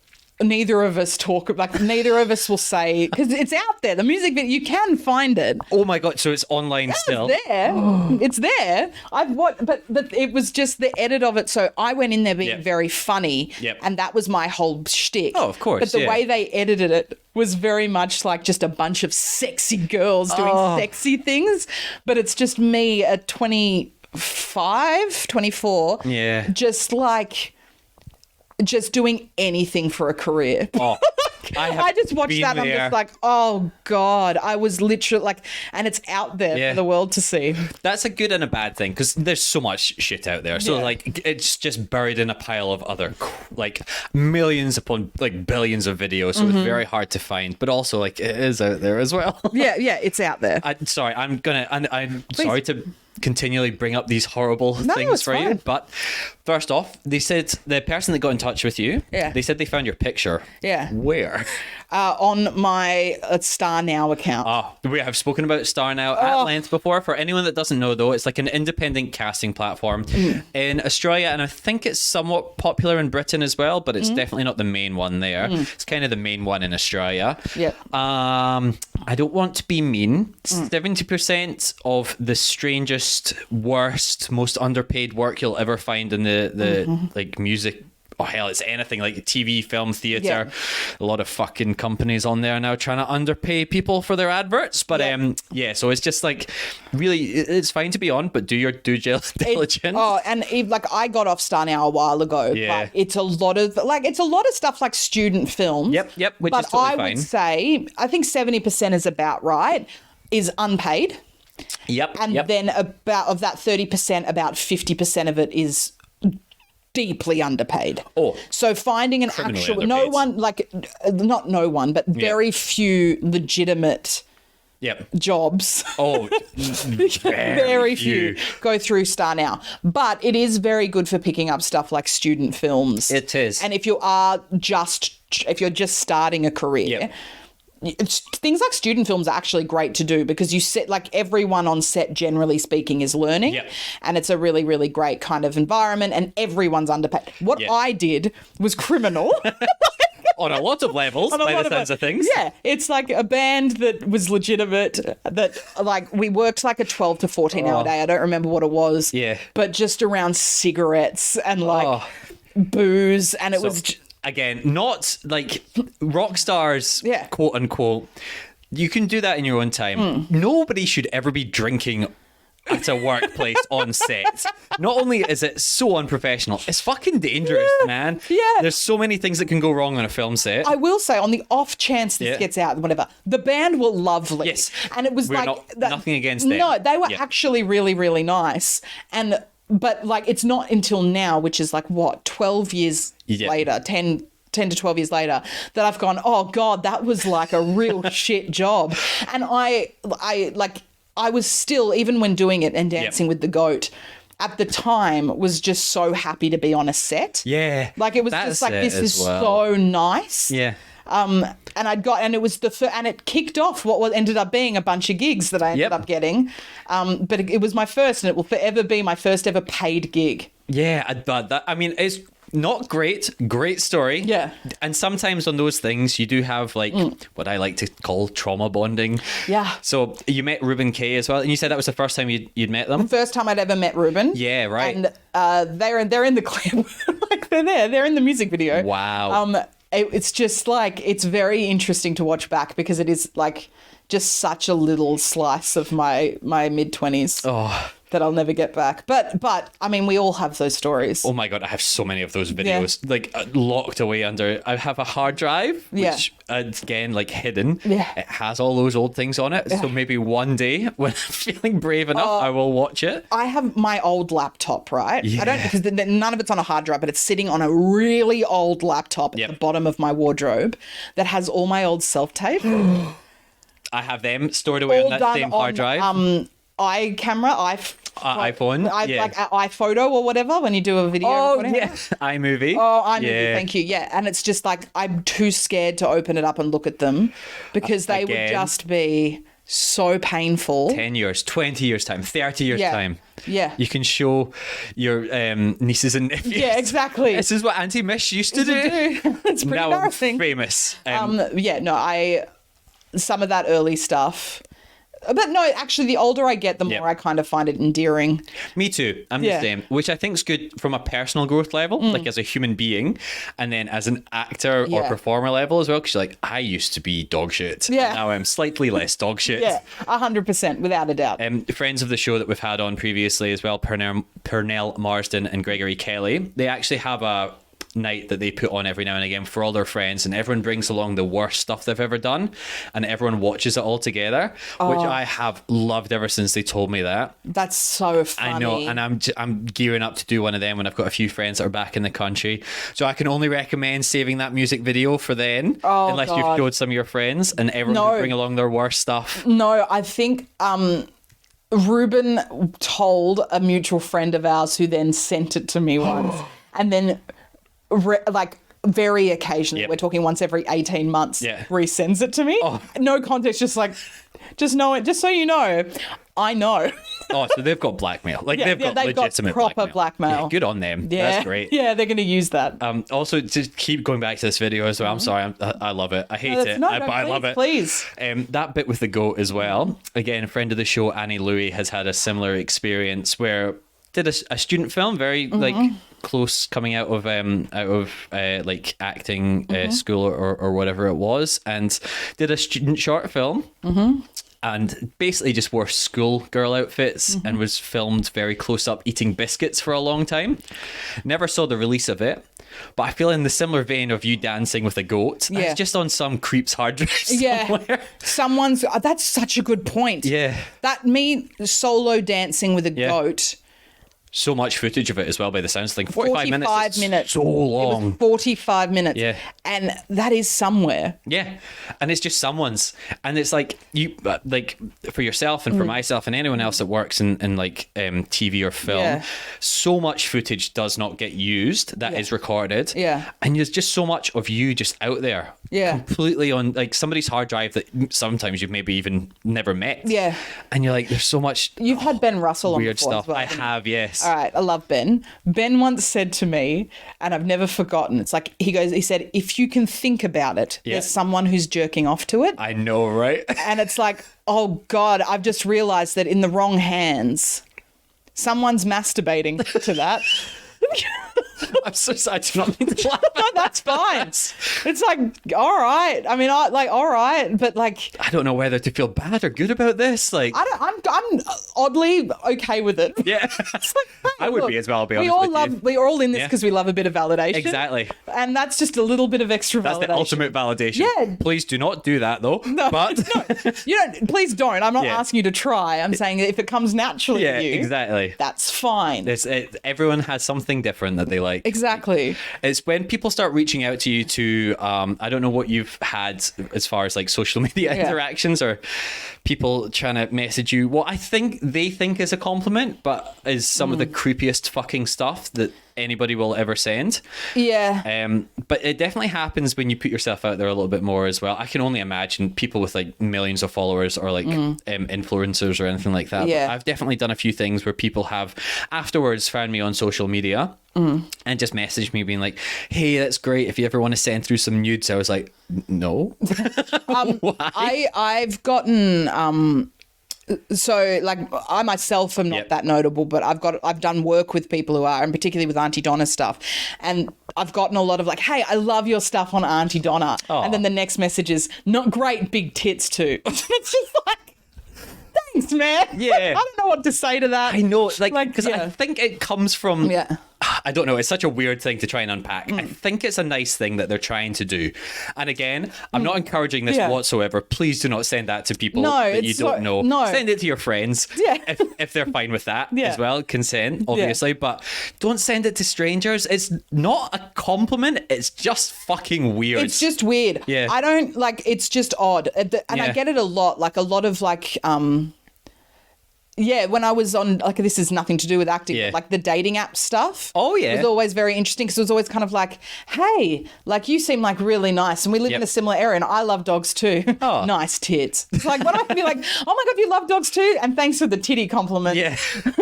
neither of us will say, because it's out there. The music video, you can find it. Oh my God! So it's online still. It's there. It's there. But it was just the edit of it. So I went in there being very funny, and that was my whole shtick. Oh, of course. But the way they edited it was very much like just a bunch of sexy girls doing sexy things. But it's just me at 25, 24. Yeah. Just doing anything for a career. Oh, I just watched that and I'm just like, oh God, I was literally like, and it's out there for the world to see. That's a good and a bad thing, because there's so much shit out there. So like it's just buried in a pile of other like millions upon like billions of videos. So it's very hard to find, but also like it is out there as well. Yeah, it's out there. I'm sorry to continually bring up these horrible things for you, but first off, they said the person that got in touch with you, they said they found your picture. Where? On my Star Now account. We have spoken about Star Now at length before. For anyone that doesn't know, though, it's like an independent casting platform in Australia, and I think it's somewhat popular in Britain as well, but it's definitely not the main one there. It's kind of the main one in Australia. I don't want to be mean. 70% of the strangest, worst, most underpaid work you'll ever find in the like music. Oh hell, it's anything like TV, film, theatre. A lot of fucking companies on there now trying to underpay people for their adverts. But so it's just like really, it's fine to be on, but do your due diligence. Like I got off Star Now a while ago. But it's a lot of stuff like student films. Yep. Which is totally fine. But I would say I think 70% is about right. Is unpaid. And then about of that 30%, about 50% of it is deeply underpaid. So finding an actual very few legitimate jobs. Very few go through Star Now. But it is very good for picking up stuff like student films. It is. And if you're just starting a career, things like student films are actually great to do because you set like everyone on set, generally speaking, is learning, and it's a really, really great kind of environment, and everyone's underpaid. What I did was criminal. On a lot of levels, by the sounds of things. Yeah, it's like a band that was legitimate, that like we worked like a 12 to 14 hour day. I don't remember what it was. Yeah. But just around cigarettes and like booze, and it was... Again, not like rock stars, Yeah. quote unquote. You can do that in your own time. Nobody should ever be drinking at a workplace on set. Not only is it so unprofessional, it's fucking dangerous, man. Yeah. There's so many things that can go wrong on a film set. I will say, on the off chance this gets out, whatever, the band were lovely. Yes. And it was We're like... nothing against them. No, they were Yeah. actually really, really nice. But like, it's not until now, which is like, what, 12 years later, 10 to 12 years later, that I've gone, oh God, that was like a real shit job. And I was still, even when doing it and Dancing with the Goat, at the time was just so happy to be on a set. Yeah. Like, it was That's just like, it this as is well. so nice. Yeah. And it was and it kicked off what ended up being a bunch of gigs that I ended up getting. But it was my first, and it will forever be my first ever paid gig. Yeah, but that, I mean, it's not great story. Yeah. And sometimes on those things, you do have like what I like to call trauma bonding. Yeah. So you met Ruben Kay as well, and you said that was the first time you'd met them? First time I'd ever met Ruben. Yeah, right. And they're in the clip. Like, they're in the music video. Wow. It's just like, it's very interesting to watch back, because it is like just such a little slice of my mid-20s that I'll never get back. But I mean, we all have those stories. Oh my God, I have so many of those videos like locked away under. I have a hard drive, which again, like hidden. Yeah. It has all those old things on it. So maybe one day when I'm feeling brave enough, I will watch it. I have my old laptop, right? Yeah. I don't, because none of it's on a hard drive, but it's sitting on a really old laptop at the bottom of my wardrobe that has all my old self-tape. I have them stored away on that same hard drive. iCamera, iPhone, like iPhoto or whatever, when you do a video. recording. iMovie. Oh, iMovie, thank you. Yeah, and it's just like, I'm too scared to open it up and look at them, because they would just be so painful. 10 years, 20 years time, 30 years time. Yeah. You can show your nieces and nephews. Yeah, exactly. This is what Auntie Mish used to do. It's pretty now embarrassing. I'm famous. Some of that early stuff. But no, actually, the older I get, the more I kind of find it endearing. Me too. I'm the same, which I think is good from a personal growth level, like as a human being, and then as an actor or performer level as well, because like, I used to be dog shit. Yeah. Now I'm slightly less dog shit. Yeah, 100%, without a doubt. Friends of the show that we've had on previously as well, Pernell Marsden and Gregory Kelly, they actually have a night that they put on every now and again for all their friends, and everyone brings along the worst stuff they've ever done, and everyone watches it all together, which I have loved ever since they told me that. That's so funny. I know, and I'm gearing up to do one of them when I've got a few friends that are back in the country, so I can only recommend saving that music video for then, unless you've showed some of your friends, and everyone would bring along their worst stuff. No, I think Ruben told a mutual friend of ours, who then sent it to me once, and then very occasionally, we're talking once every 18 months, resends it to me. No context, just know it, just so you know, I know. So they've got blackmail. Like they've got legitimate proper blackmail. Yeah, good on them. Yeah. That's great. Yeah, they're going to use that. Also, to keep going back to this video as well, I'm sorry, I love it. I hate it, but I love it. Please. That bit with the goat as well. Again, a friend of the show, Annie Louie, has had a similar experience where did a student film, very like close coming out of like acting school or whatever it was, and did a student short film. And basically just wore schoolgirl outfits and was filmed very close up eating biscuits for a long time. Never saw the release of it, but I feel in the similar vein of you dancing with a goat, it's just on some creep's hard drive somewhere. Someone's, that's such a good point. Yeah. That me solo dancing with a goat. So much footage of it as well, by the sounds thing. 45 minutes. So long. It was 45 minutes. Yeah. And that is somewhere. Yeah. And it's just someone's. And it's like, you, like, for yourself and for myself and anyone else that works in like TV or film, so much footage does not get used that is recorded. Yeah. And there's just so much of you just out there. Yeah. Completely on like somebody's hard drive that sometimes you've maybe even never met. Yeah. And you're like, there's so much. You've had Ben Russell on weird before stuff. as well, I have, yes. All right, I love Ben. Ben once said to me, and I've never forgotten, it's like, he said, if you can think about it, there's someone who's jerking off to it. I know, right? And it's like, oh God, I've just realized that in the wrong hands, someone's masturbating to that. I'm so sorry. I do not mean to laugh. No, that's fine. It's like, all right. I mean, all right, but like, I don't know whether to feel bad or good about this. Like, I'm oddly okay with it. yeah, It's like, hey, I would look, be as well. I'll be honest with you. We're all in this because we love a bit of validation. Exactly. And that's just a little bit of extra That's validation. the ultimate validation. Yeah. Please do not do that though. No, But no, you don't. Please don't. I'm not asking you to try. I'm saying that if it comes naturally yeah, to you, exactly. that's fine. Everyone has something different that they like. Exactly. It's when people start reaching out to you to, I don't know what you've had as far as like social media interactions or people trying to message you. What I think they think is a compliment, but is some of the creepiest fucking stuff that anybody will ever send. Yeah. But it definitely happens when you put yourself out there a little bit more as well. I can only imagine people with like millions of followers or like influencers or anything like that. Yeah. But I've definitely done a few things where people have afterwards found me on social media and just messaged me being like, hey, that's great. If you ever want to send through some nudes. I was like, no. Why? I've gotten so like I myself am not that notable, but I've done work with people who are, and particularly with Auntie Donna stuff, and I've gotten a lot of like, hey, I love your stuff on Auntie Donna. And then the next message is, not great, big tits too. It's just like, thanks, man. Yeah. I don't know what to say to that. I know, like, because I think it comes from, I don't know, it's such a weird thing to try and unpack. I think it's a nice thing that they're trying to do. And again, I'm not encouraging this whatsoever. Please do not send that to people that you don't know. No. Send it to your friends if they're fine with that as well. Consent, obviously. But don't send it to strangers. It's not a compliment. It's just fucking weird. It's just weird. Yeah. I don't, like, it's just odd. And I get it a lot. Like, a lot of, like, when I was on, like, this is nothing to do with acting, but like the dating app stuff. Oh, yeah. Was always very interesting because it was always kind of like, hey, like, you seem like really nice and we live in a similar area and I love dogs too. Oh. Nice tits. It's like, when I can be like, oh my God, you love dogs too? And thanks for the titty compliment. Yeah.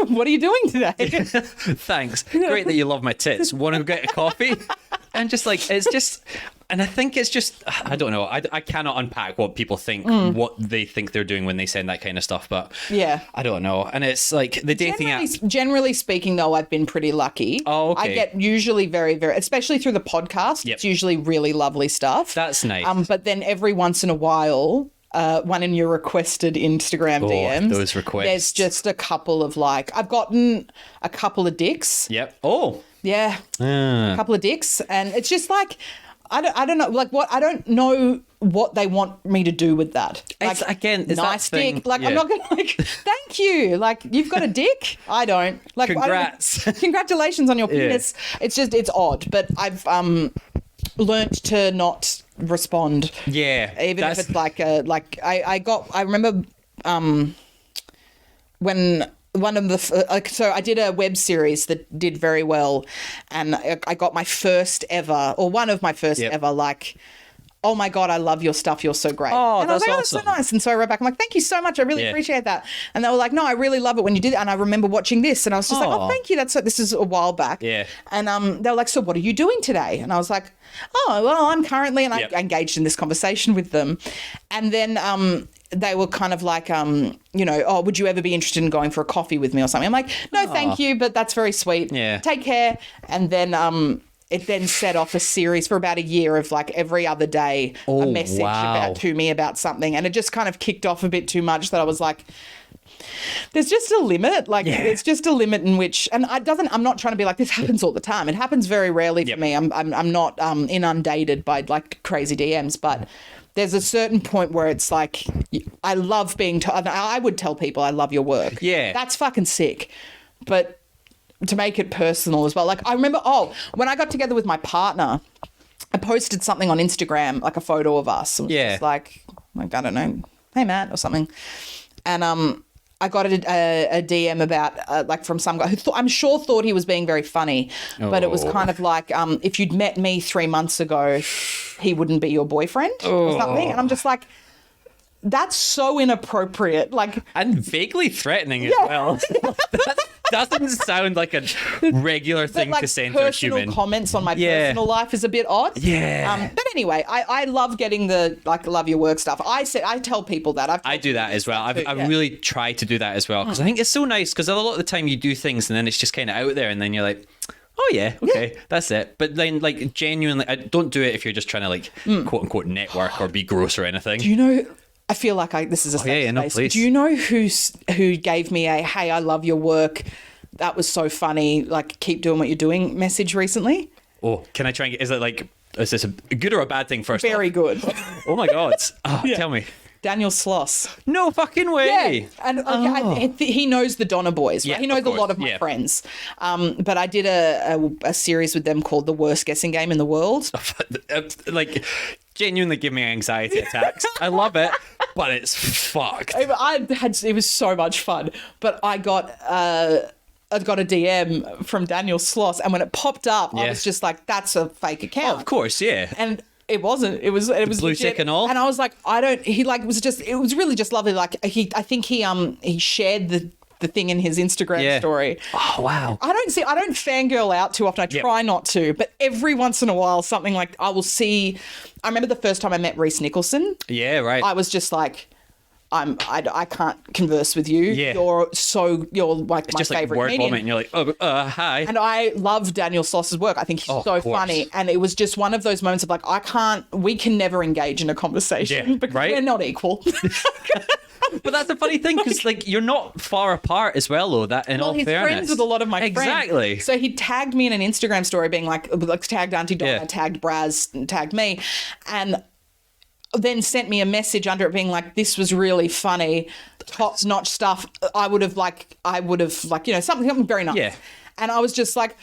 What are you doing today? Thanks. Great that you love my tits. Want to get a coffee? And just like, it's just... And I think it's just, I don't know, I cannot unpack what people think, what they think they're doing when they send that kind of stuff, but I don't know. And it's like the dating app. Generally speaking, though, I've been pretty lucky. Oh, okay. I get usually very, very, especially through the podcast, it's usually really lovely stuff. That's nice. But then every once in a while, one in your requested Instagram DMs. Those requests. There's just a couple of like, I've gotten a couple of dicks. Yep. Oh. Yeah. A couple of dicks. And it's just like, I don't know, like, what, I don't know what they want me to do with that. Like, again, it's nice that thing, dick. Like, I'm not going to, like, thank you. Like, you've got a dick? I don't. Like, congrats. Congratulations on your penis. It's just, it's odd. But I've learnt to not respond. Yeah. Even if it's like, I remember when... one of the so I did a web series that did very well, and I got my first ever, or one of my first ever, like, oh my God, I love your stuff, you're so great. Oh, and I was like, awesome. that's so nice. And so I wrote back, I'm like, thank you so much, I really appreciate that. And they were like, no, I really love it when you did it. And I remember watching this, and I was just like, oh, thank you. This is a while back. Yeah. And they were like, so what are you doing today? And I was like, oh, well, I'm currently, and I engaged in this conversation with them, and then they were kind of like, you know, oh, would you ever be interested in going for a coffee with me or something? I'm like, no, thank you, but that's very sweet. Yeah. Take care. And then it then set off a series for about a year of like every other day a message to me about something. And it just kind of kicked off a bit too much that I was like, there's just a limit. Like, it's just a limit in which, and I'm not trying to be like, this happens all the time. It happens very rarely for me. I'm not inundated by like crazy DMs, but there's a certain point where it's like, I love being told. I would tell people I love your work. Yeah. That's fucking sick. But to make it personal as well. Like, I remember, when I got together with my partner, I posted something on Instagram, like a photo of us. It was just like, I don't know, hey, Matt, or something. And I got a DM about, like, from some guy who I'm sure thought he was being very funny, but it was kind of like, if you'd met me 3 months ago, he wouldn't be your boyfriend or something. And I'm just like, that's so inappropriate. Like, and vaguely threatening as well. doesn't sound like a regular thing like to send to a personal human. comments on my personal life is a bit odd. Yeah. But anyway, I love getting the love your work stuff. I tell people that. I do that as well. I really try to do that as well because I think it's so nice because a lot of the time you do things and then it's just kind of out there and then you're like, oh yeah, okay, that's it. But then like genuinely, I don't do it if you're just trying to like quote unquote network or be gross or anything. Do you know? I feel like this is a safe no, space. please. Do you know who gave me a "Hey, I love your work. That was so funny. Like, keep doing what you're doing" message recently? Oh, can I try and get? Is this a good or a bad thing? First, Very good. Oh my god! Tell me. Daniel Sloss. No fucking way. Yeah, and he knows the Donner Boys. Right? Yeah, he knows of course. a lot of my friends. But I did a series with them called The Worst Guessing Game in the World. Like, genuinely give me anxiety attacks. I love it, but it's fucked. It was so much fun. But I got a DM from Daniel Sloss, and when it popped up, I was just like, "That's a fake account." Oh, of course, yeah. And it wasn't. It was blue legit. Tick and all. And I was like, it was really just lovely. Like I think he shared the thing in his Instagram story. Oh wow. I don't fangirl out too often. I try not to, but every once in a while, something like I will see. I remember the first time I met Reese Nicholson. Yeah, right. I was just like, I can't converse with you. Yeah. You're like It's my just like favorite word comedian. vomit, and you're like, oh, hi. And I love Daniel Sloss's work. I think he's so funny. And it was just one of those moments of like, we can never engage in a conversation because we're not equal. But that's the funny thing because like you're not far apart as well, though. That in all he's fairness, friends with a lot of my friends. Exactly. So he tagged me in an Instagram story, being like tagged Auntie Donna, tagged Braz, and tagged me, and then sent me a message under it being like, "This was really funny, top notch stuff. I would have something very nice." Yeah. And I was just like,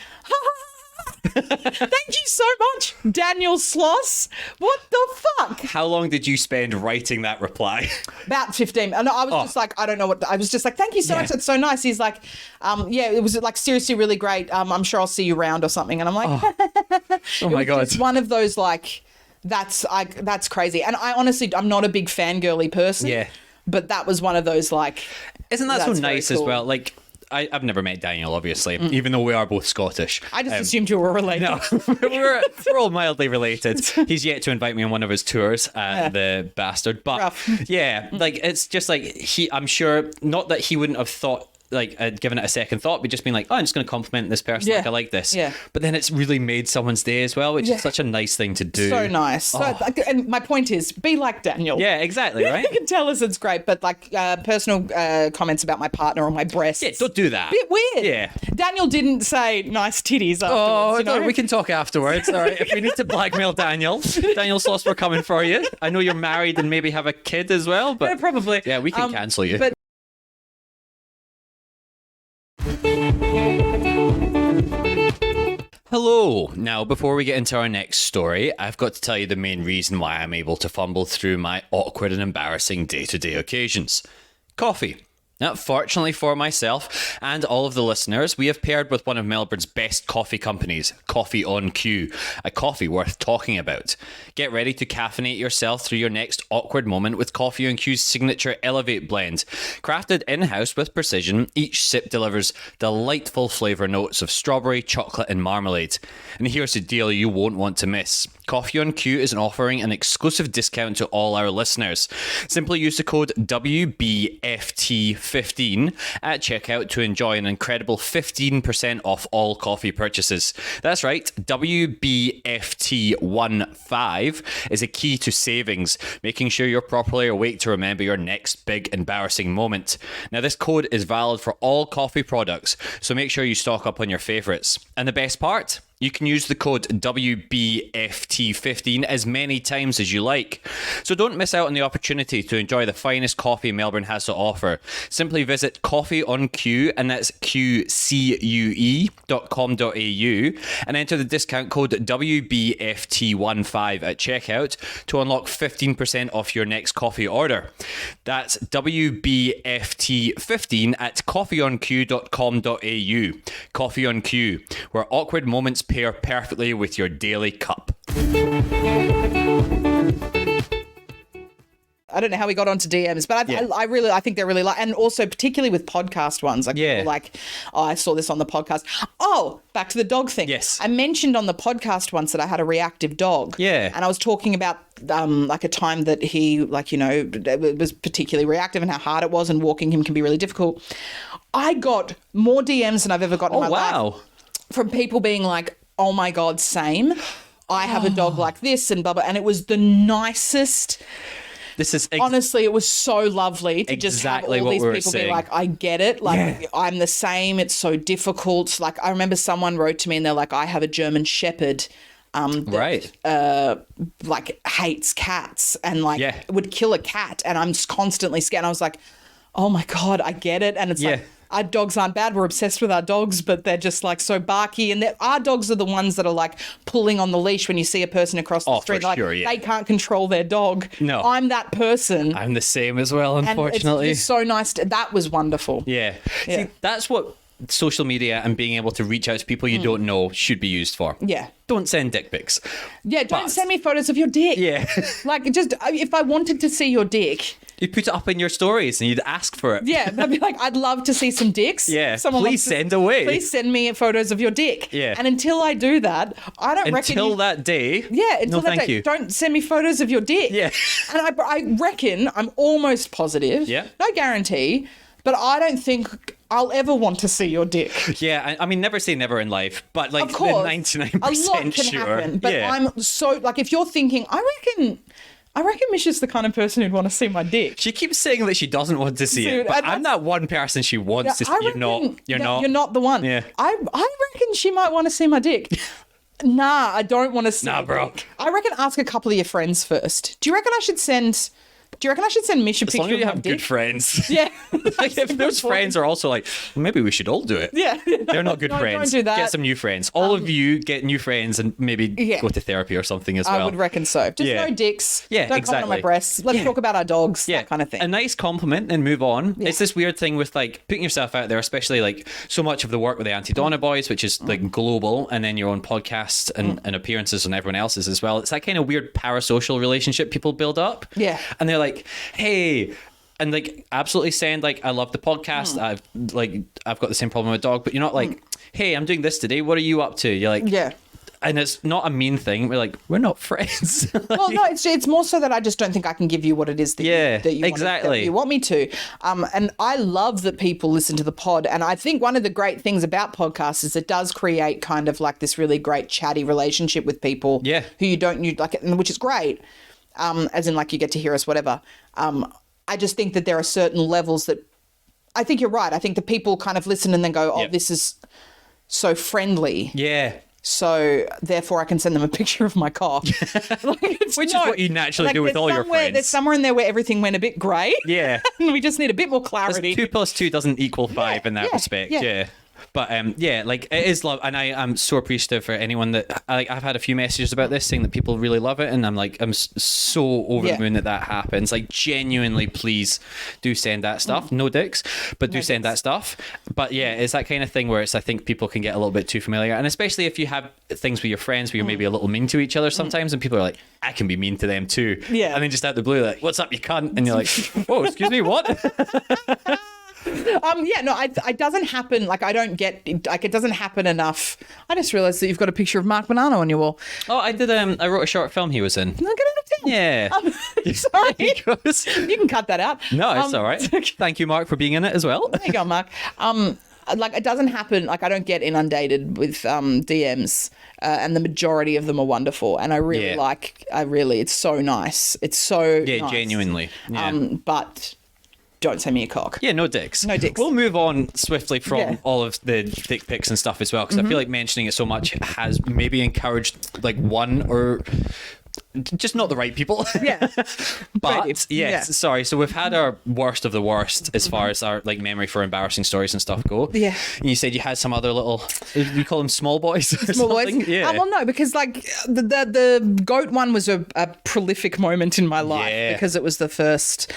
thank you so much, Daniel Sloss. What the fuck? How long did you spend writing that reply? About 15. And I was just like, I don't know what. I was just like, thank you so much. That's so nice. He's like, it was like seriously really great. I'm sure I'll see you around or something. And I'm like, oh my God. It's one of those like, that's crazy. And I'm not a big fangirly person. Yeah. But that was one of those like. Isn't that so nice as well? Like, I've never met Daniel, obviously, even though we are both Scottish. I just assumed you were related. No, we're all mildly related. He's yet to invite me on one of his tours, the bastard. But rough. Yeah, like it's just like I'm sure not that he wouldn't have thought. Like given it a second thought, but just being like, oh, I'm just going to compliment this person. Like I like this. Yeah. But then it's really made someone's day as well, which is such a nice thing to do. So nice. So, and my point is, be like Daniel. Yeah, exactly. Right. You can tell us it's great, but like personal comments about my partner or my breasts. Yeah, don't do that. Bit weird. Yeah. Daniel didn't say nice titties afterwards. Oh, no, we can talk afterwards. All right. If we need to blackmail Daniel Sloss, we're coming for you. I know you're married and maybe have a kid as well, but probably. Yeah, we can cancel you. But hello. Now, before we get into our next story, I've got to tell you the main reason why I'm able to fumble through my awkward and embarrassing day-to-day occasions. Coffee. Now, fortunately for myself and all of the listeners, we have paired with one of Melbourne's best coffee companies, Coffee on Q, a coffee worth talking about. Get ready to caffeinate yourself through your next awkward moment with Coffee on Q's signature Elevate blend. Crafted in-house with precision, each sip delivers delightful flavour notes of strawberry, chocolate and marmalade. And here's a deal you won't want to miss. Coffee on Q is offering an exclusive discount to all our listeners. Simply use the code WBFT15 at checkout to enjoy an incredible 15% off all coffee purchases. That's right, WBFT15 is a key to savings, making sure you're properly awake to remember your next big embarrassing moment. Now, this code is valid for all coffee products, so make sure you stock up on your favourites. And the best part? You can use the code WBFT15 as many times as you like. So don't miss out on the opportunity to enjoy the finest coffee Melbourne has to offer. Simply visit Coffee on Q, and that's QCUE.com.au, and enter the discount code WBFT15 at checkout to unlock 15% off your next coffee order. That's WBFT15 at coffeeonq.com.au. Coffee on Q, where awkward moments pair perfectly with your daily cup. I don't know how we got onto DMs, but I think they're really like, and also particularly with podcast ones, like people like, oh, I saw this on the podcast. Oh, back to the dog thing. Yes. I mentioned on the podcast once that I had a reactive dog. Yeah. And I was talking about like a time that he, like, you know, was particularly reactive and how hard it was, and walking him can be really difficult. I got more DMs than I've ever gotten in my life from people being like, oh my God, same. I have a dog like this and blah, blah. And it was the nicest. Honestly, it was so lovely to just have all these people be like, I get it. Like, I'm the same. It's so difficult. Like, I remember someone wrote to me and they're like, I have a German Shepherd that, like, hates cats and, like, would kill a cat. And I'm just constantly scared. And I was like, oh, my God, I get it. And it's like, our dogs aren't bad. We're obsessed with our dogs, but they're just like so barky. And our dogs are the ones that are like pulling on the leash when you see a person across the street. Like, they can't control their dog. No. I'm that person. I'm the same as well, unfortunately. And it's so nice. That was wonderful. Yeah. See, that's what social media and being able to reach out to people you don't know should be used for. Yeah. Don't send dick pics. Yeah, don't send me photos of your dick. Yeah. Like, just, if I wanted to see your dick, you'd put it up in your stories and you'd ask for it. Yeah, I'd be like, I'd love to see some dicks. Yeah, please send away. Please send me photos of your dick. Yeah. And until I do that, I don't reckon... Until that day? Yeah, until that thank day. you. Don't send me photos of your dick. Yeah. And I reckon, I'm almost positive, no guarantee, but I don't think I'll ever want to see your dick. Yeah, I mean, never say never in life, but like of course, the 99% a lot can sure. happen, but I'm so, like, if you're thinking, I reckon Mish is the kind of person who'd want to see my dick. She keeps saying that she doesn't want to see it, but I'm that one person she wants to see. You're not. You're not the one. Yeah. I reckon she might want to see my dick. Nah, I don't want to see it. Bro. I reckon ask a couple of your friends first. Do you reckon I should send Mish a picture of my dick? As long as you have good friends. Yeah. Like, if those friends are also like, maybe we should all do it. Yeah. They're not good friends. Don't do that. Get some new friends. All of you get new friends and maybe go to therapy or something as well. I would reckon so. Just no dicks. Yeah, don't comment on my breasts. Let's talk about our dogs. That kind of thing. A nice compliment and move on. It's this weird thing with like putting yourself out there, especially like so much of the work with the Anti-Donna Boys, which is like global, and then your own podcast and appearances on everyone else's as well. It's that kind of weird parasocial relationship people build up. Yeah. And they're like, hey, and like absolutely saying like, I love the podcast. I've got the same problem with a dog, but you're not like, hey, I'm doing this today. What are you up to? You're like, and it's not a mean thing. We're like, we're not friends. Well, no, it's more so that I just don't think I can give you what it is that you want me to. And I love that people listen to the pod. And I think one of the great things about podcasts is it does create kind of like this really great chatty relationship with people who you don't like, which is great. As in, like, you get to hear us, whatever. I just think that there are certain levels that I think you're right. I think that people kind of listen and then go, oh, this is so friendly. Yeah. So therefore I can send them a picture of my cock. Which is what you naturally do with all your friends. There's somewhere in there where everything went a bit grey. Yeah. And we just need a bit more clarity. 2 + 2 doesn't equal 5 in that respect. Yeah. But like, it is love, and I am so appreciative for anyone that I've had a few messages about this saying that people really love it, and I'm like, I'm so over the moon that happens. Like, genuinely, please do send that stuff. No dicks, but do send that stuff. But yeah, it's that kind of thing where I think people can get a little bit too familiar, and especially if you have things with your friends where you're maybe a little mean to each other sometimes, and people are like, I can be mean to them too. Yeah, and then just out the blue, like, what's up, you cunt? And you're like, whoa, excuse me, what? It doesn't happen. Like, I don't get, like, it doesn't happen enough. I just realised that you've got a picture of Mark Bonanno on your wall. Oh, I did. I wrote a short film he was in. Get out of town. Yeah. Sorry. You can cut that out. No, it's all right. Thank you, Mark, for being in it as well. There you go, Mark. Like, it doesn't happen. Like, I don't get inundated with DMs, and the majority of them are wonderful. And I really it's so nice. It's so nice. Genuinely. Yeah. But don't send me a cock. Yeah, no dicks. No dicks. We'll move on swiftly from all of the dick pics and stuff as well, because I feel like mentioning it so much has maybe encouraged like one or just not the right people. Yeah. But yes, sorry. So we've had our worst of the worst as far as our like memory for embarrassing stories and stuff go. Yeah. And you said you had some other little, we call them small boys. Small boys. Yeah. Well, no, because like the goat one was a prolific moment in my life because it was the first.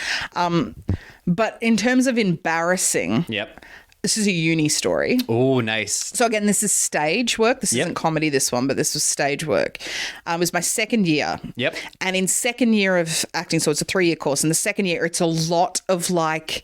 But in terms of embarrassing, This is a uni story. Oh, nice. So again, this is stage work. This isn't comedy, this one, but this was stage work. It was my second year. Yep. And in second year of acting, so it's a 3-year course. In the second year, it's a lot of like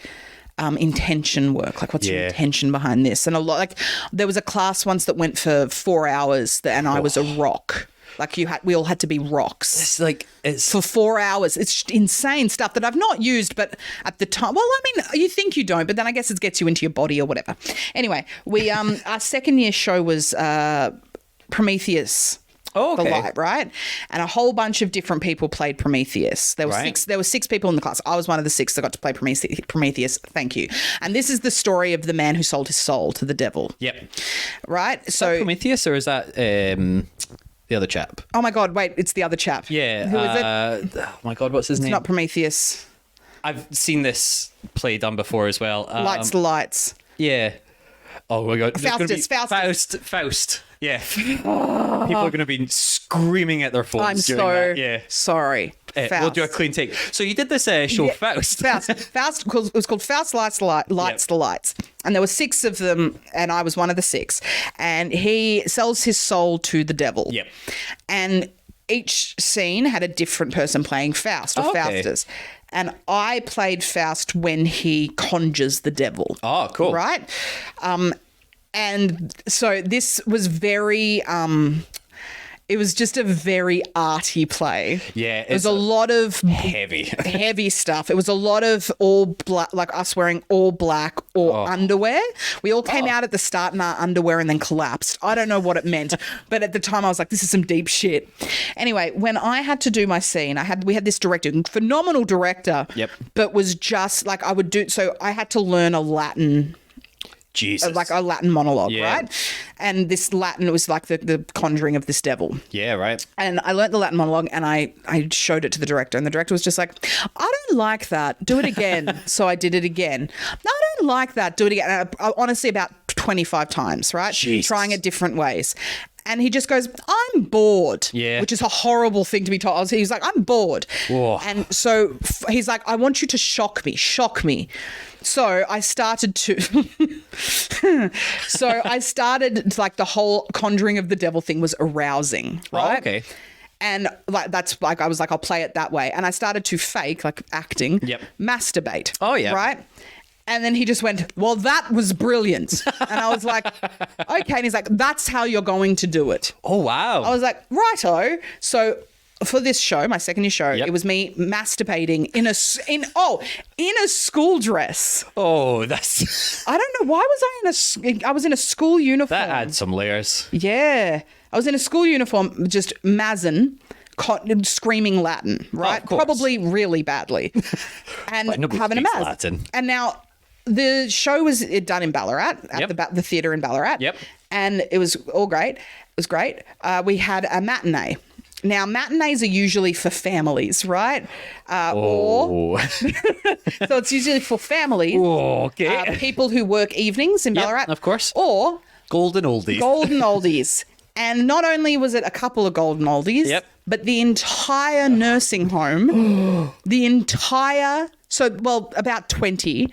intention work. Like, what's your intention behind this? And a lot, like, there was a class once that went for 4 hours, and I was a rock. Like, we all had to be rocks. It's like, it's for 4 hours. It's insane stuff that I've not used, but at the time, well, I mean, you think you don't, but then I guess it gets you into your body or whatever. Anyway, we our second year show was Prometheus. Oh, okay. The Light, right? And a whole bunch of different people played Prometheus. There were six people in the class. I was one of the 6 that got to play Prometheus. Thank you. And this is the story of the man who sold his soul to the devil. Yep. Right? Is that Prometheus, or is that the other chap? Oh my God, wait, it's the other chap. Yeah. Who is it? Oh my God, what's his name? It's not Prometheus. I've seen this play done before as well. Lights the Lights. Yeah. Oh my God. Faust. Yeah. People are going to be screaming at their phones. I'm during so that. Yeah. sorry. We'll do a clean take. So you did this show, Faust. Faust. It was called Faust Lights the Lights. And there were 6 of them, and I was one of the 6. And he sells his soul to the devil. Yep. And each scene had a different person playing Faust or Faustus. And I played Faust when he conjures the devil. Oh, cool. Right? And so this was very... it was just a very arty play. Yeah. It was a lot of heavy stuff. It was a lot of all black, like us wearing all black or underwear. We all came out at the start in our underwear and then collapsed. I don't know what it meant, but at the time I was like, this is some deep shit. Anyway, when I had to do my scene, we had this director, phenomenal director, but was just like, so I had to learn a Latin Jesus. Like a Latin monologue, right? And this Latin, it was like the conjuring of this devil. Yeah, right. And I learnt the Latin monologue and I showed it to the director, and the director was just like, I don't like that. Do it again. So I did it again. No, I don't like that. Do it again. And I honestly, about 25 times, right? Jesus. Trying it different ways. And he just goes, I'm bored. Yeah. Which is a horrible thing to be told. He's like, I'm bored. Whoa. And so he's like, I want you to shock me. So I started to, like, the whole conjuring of the devil thing was arousing, right? Oh, okay. And like, that's like, I was like, I'll play it that way. And I started to fake, like acting, masturbate. Oh, yeah. Right? And then he just went, well, that was brilliant. And I was like, okay. And he's like, that's how you're going to do it. Oh, wow. I was like, righto. So for this show, my second year show, it was me masturbating in a school dress. Oh, that's... I don't know. Why was I in a school uniform? That adds some layers. Yeah. I was in a school uniform, just mazzing, screaming Latin, right? Oh, probably really badly. And having a maz. Latin. And now the show was done in Ballarat, at the theatre in Ballarat. Yep. And it was all great. It was great. We had a matinee. Now, matinees are usually for families, right? So it's usually for families. Oh, okay. People who work evenings in Ballarat. Of course. Or... Golden oldies. Golden oldies. And not only was it a couple of golden oldies, but the entire nursing home, about 20,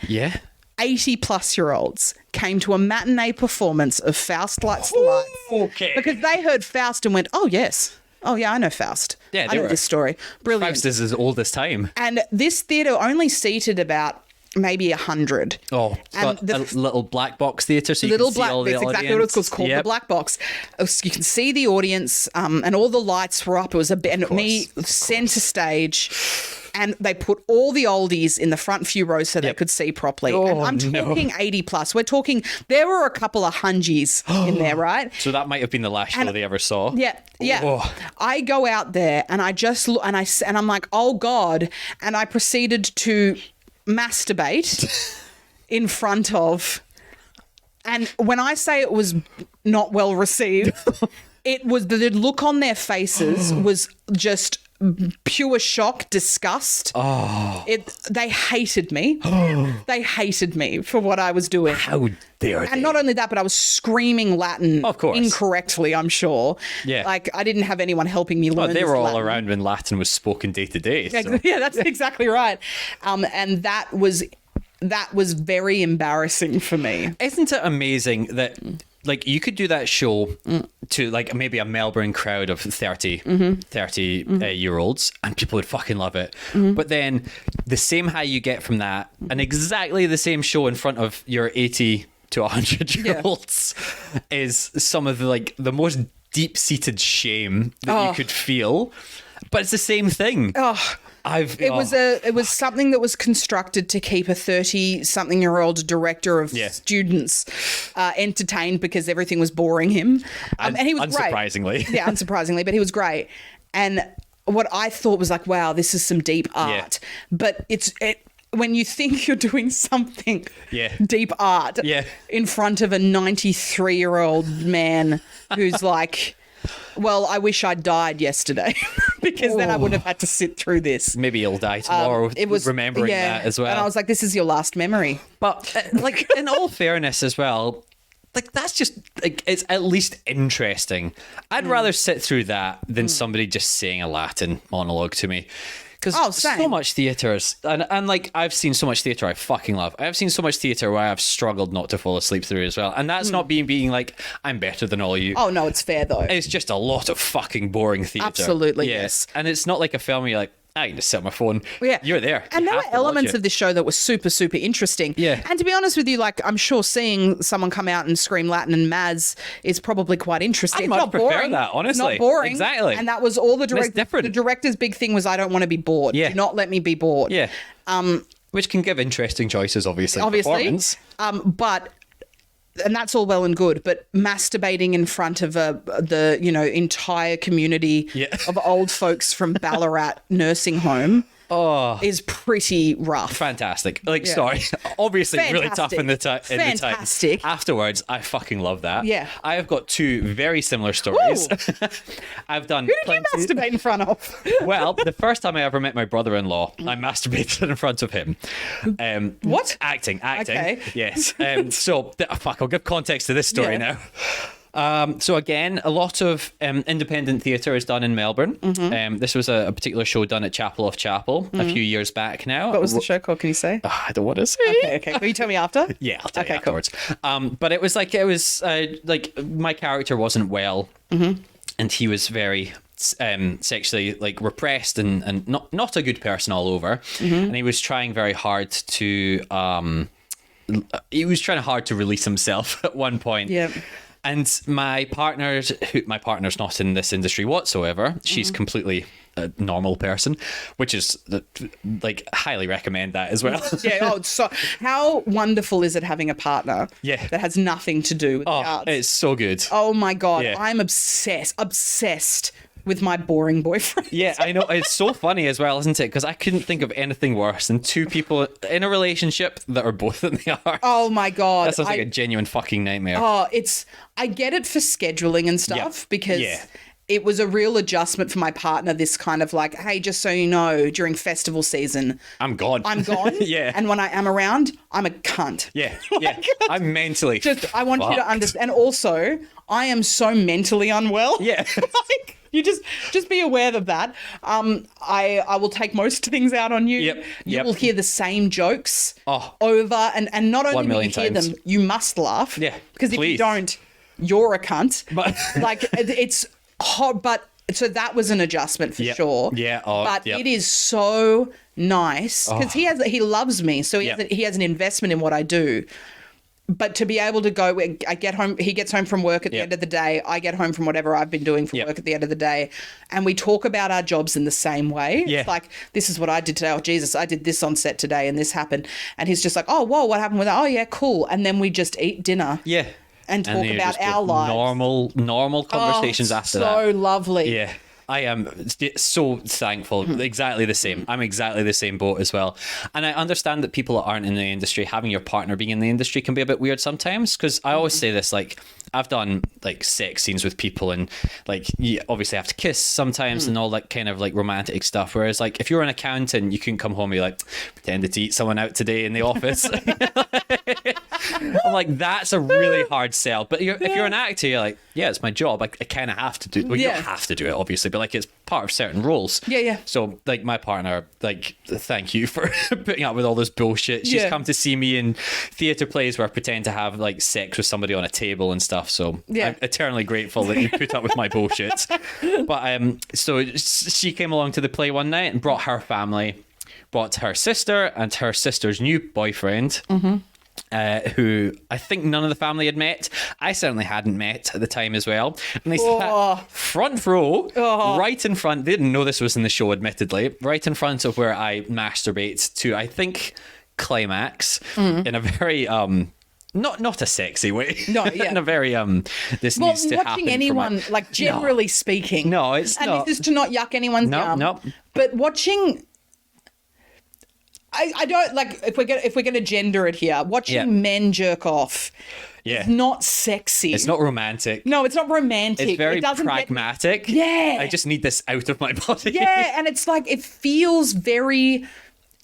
80-plus-year-olds came to a matinee performance of Faust Lights the Lights. Okay. Because they heard Faust and went, oh, yes. Oh, yeah, I know Faust. Yeah, I know this story. Brilliant. Faust is as old as time. And this theatre only seated about maybe 100. Oh, and a little black box theatre, so you can see all the audience. Exactly what it's called, the black box. You can see the audience, and all the lights were up. It was me centre stage, and they put all the oldies in the front few rows so they could see properly. Oh, and I'm talking 80 plus. We're talking, there were a couple of hungies in there, right? So that might have been the last show they ever saw. Yeah. Oh. I go out there and I just look, and I'm like, oh God, and I proceeded to masturbate in front of, and when I say it was not well received, it was the look on their faces was just pure shock, disgust. They hated me. They hated me for what I was doing. How dare they? And not only that, but I was screaming Latin, of course, incorrectly, I'm sure. Yeah. Like, I didn't have anyone helping me learn they were all Latin. around when Latin was spoken day to day. Yeah, that's exactly right. And that was that was very embarrassing for me. Isn't it amazing that like you could do that show to like maybe a Melbourne crowd of 30 year olds and people would fucking love it. But then the same high you get from that and exactly the same show in front of your 80 to 100 year olds is some of the like the most deep-seated shame that you could feel. But it's the same thing. It was something that was constructed to keep a 30-something-year-old director of students entertained because everything was boring him. And he was unsurprisingly. great. Yeah, unsurprisingly, but he was great. And what I thought was like, wow, this is some deep art. But when you think you're doing something deep art in front of a 93-year-old man who's like, well, I wish I'd died yesterday because then I would have had to sit through this. Maybe he'll die tomorrow. It was remembering that as well. And I was like, this is your last memory. But like in all fairness as well, like that's just like it's at least interesting. I'd rather sit through that than somebody just saying a Latin monologue to me. Because so much theatres, and like I've seen so much theatre I fucking love. I've seen so much theatre where I've struggled not to fall asleep through as well. And that's not being like, I'm better than all you. Oh, no, it's fair though. It's just a lot of fucking boring theatre. Absolutely, yes. And it's not like a film where you're like, I can just sit on my phone. Yeah. You're there. And there were elements of this show that were super, super interesting. Yeah. And to be honest with you, like, I'm sure seeing someone come out and scream Latin and Mads is probably quite interesting. I'd much prefer that, honestly. It's not boring. Exactly. And that was all the It's different. The director's big thing was, I don't want to be bored. Yeah. Do not let me be bored. Yeah. Which can give interesting choices, obviously. Performance. And that's all well and good, but masturbating in front of the entire community of old folks from Ballarat nursing home is pretty rough. Fantastic. Like, sorry. Obviously really tough in the time. Fantastic. Afterwards, I fucking love that. Yeah. I have got two very similar stories. I've done Who did you masturbate in front of? Well, the first time I ever met my brother-in-law, I masturbated in front of him. What? Acting. Okay. Yes. I'll give context to this story now. So again, a lot of independent theatre is done in Melbourne. This was a particular show done at Chapel of Chapel a few years back now. What was the show called? Can you say? I don't want to say. Okay. Will you tell me after? Yeah, I'll tell you afterwards. Cool. But it was like my character wasn't well, and he was very sexually like repressed and not a good person all over, and he was trying very hard to release himself at one point. Yeah. And my partner's not in this industry whatsoever. She's completely a normal person, which is like highly recommend that as well. So how wonderful is it having a partner that has nothing to do with the arts? It's so good. Oh my God. Yeah. I'm obsessed with my boring boyfriend. Yeah, I know. It's so funny as well, isn't it? Because I couldn't think of anything worse than two people in a relationship that are both in the arts. Oh my God. That sounds like a genuine fucking nightmare. I get it for scheduling and stuff because it was a real adjustment for my partner, this kind of like, hey, just so you know, during festival season, I'm gone. Yeah. And when I am around, I'm a cunt. Yeah. I'm mentally. I want you to understand. And also, I am so mentally unwell. Yeah. Like, you just be aware of that. I will take most things out on you. Yep. You will hear the same jokes over, and not only will you hear them, you must laugh. Yeah. Because if you don't, you're a cunt. But like it's hot. But so that was an adjustment for sure. Yeah. But it is so nice because he loves me, so he has an investment in what I do. But to be able to go, I get home, he gets home from work at the end of the day, I get home from whatever I've been doing for work at the end of the day, and we talk about our jobs in the same way. Yeah. It's like, this is what I did today. Oh, Jesus, I did this on set today and this happened. And he's just like, oh, whoa, what happened with that? Oh, yeah, cool. And then we just eat dinner. Yeah. And talk about our lives. Normal conversations after that. So lovely. Yeah. I am so thankful. Exactly the same. I'm exactly the same boat as well. And I understand that people that aren't in the industry, having your partner being in the industry can be a bit weird sometimes. Because I always say this, like, I've done like sex scenes with people and like you obviously have to kiss sometimes and all that kind of like romantic stuff. Whereas like if you're an accountant, you can come home and be like, pretended to eat someone out today in the office. I'm like, that's a really hard sell. But if you're an actor, you're like, yeah, it's my job. I kind of have to do. Well, you don't have to do it, obviously, but like it's part of certain roles. Yeah. So like my partner, like, thank you for putting up with all this bullshit. She's come to see me in theatre plays where I pretend to have like sex with somebody on a table and stuff. So I'm eternally grateful that you put up with my bullshit. But so she came along to the play one night and brought her family, brought her sister and her sister's new boyfriend. Who I think none of the family had met. I certainly hadn't met at the time as well. And they sat front row, right in front. They didn't know this was in the show, admittedly. Right in front of where I masturbate to, I think, climax in a very not a sexy way. No, yeah. In a very this needs to happen. Watching anyone, like generally speaking. No, it's and not. And this is to not yuck anyone's yum. No. But watching. I don't like if we're gonna gender it here. Watching men jerk off is not sexy. It's not romantic. No, it's not romantic. It's very pragmatic. I just need this out of my body. Yeah, and it's like it feels very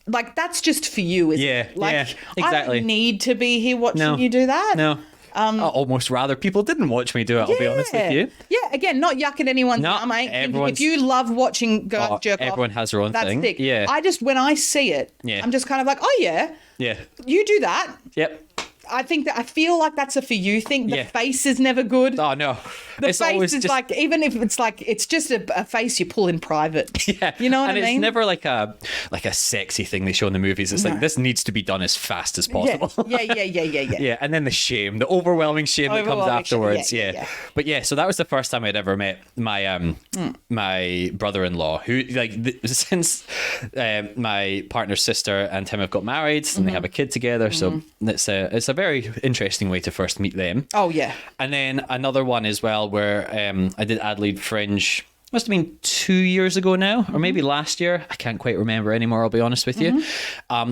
like that's just for you, isn't it? Like, exactly. I don't need to be here watching you do that. No. I'd almost rather people didn't watch me do it, I'll be honest with you. Yeah, again, not yucking anyone's yum, mate. If you love watching jerk off, everyone has their own thing. That's sick. Yeah. When I see it, I'm just kind of like, oh yeah. Yeah. You do that. Yep. I feel like that's a for you thing. The face is never good. Oh no, it's face is just like, even if it's like it's just a face you pull in private. Yeah, you know what I mean. And it's never like a sexy thing they show in the movies. It's like this needs to be done as fast as possible. Yeah. Yeah, and then the shame, the overwhelming shame that comes afterwards. Yeah. But so that was the first time I'd ever met my my brother-in-law, who since my partner's sister and him have got married and they have a kid together. So it's a very interesting way to first meet them. Oh, yeah. And then another one as well where I did Adelaide Fringe, must have been 2 years ago now, or maybe last year. I can't quite remember anymore, I'll be honest with you.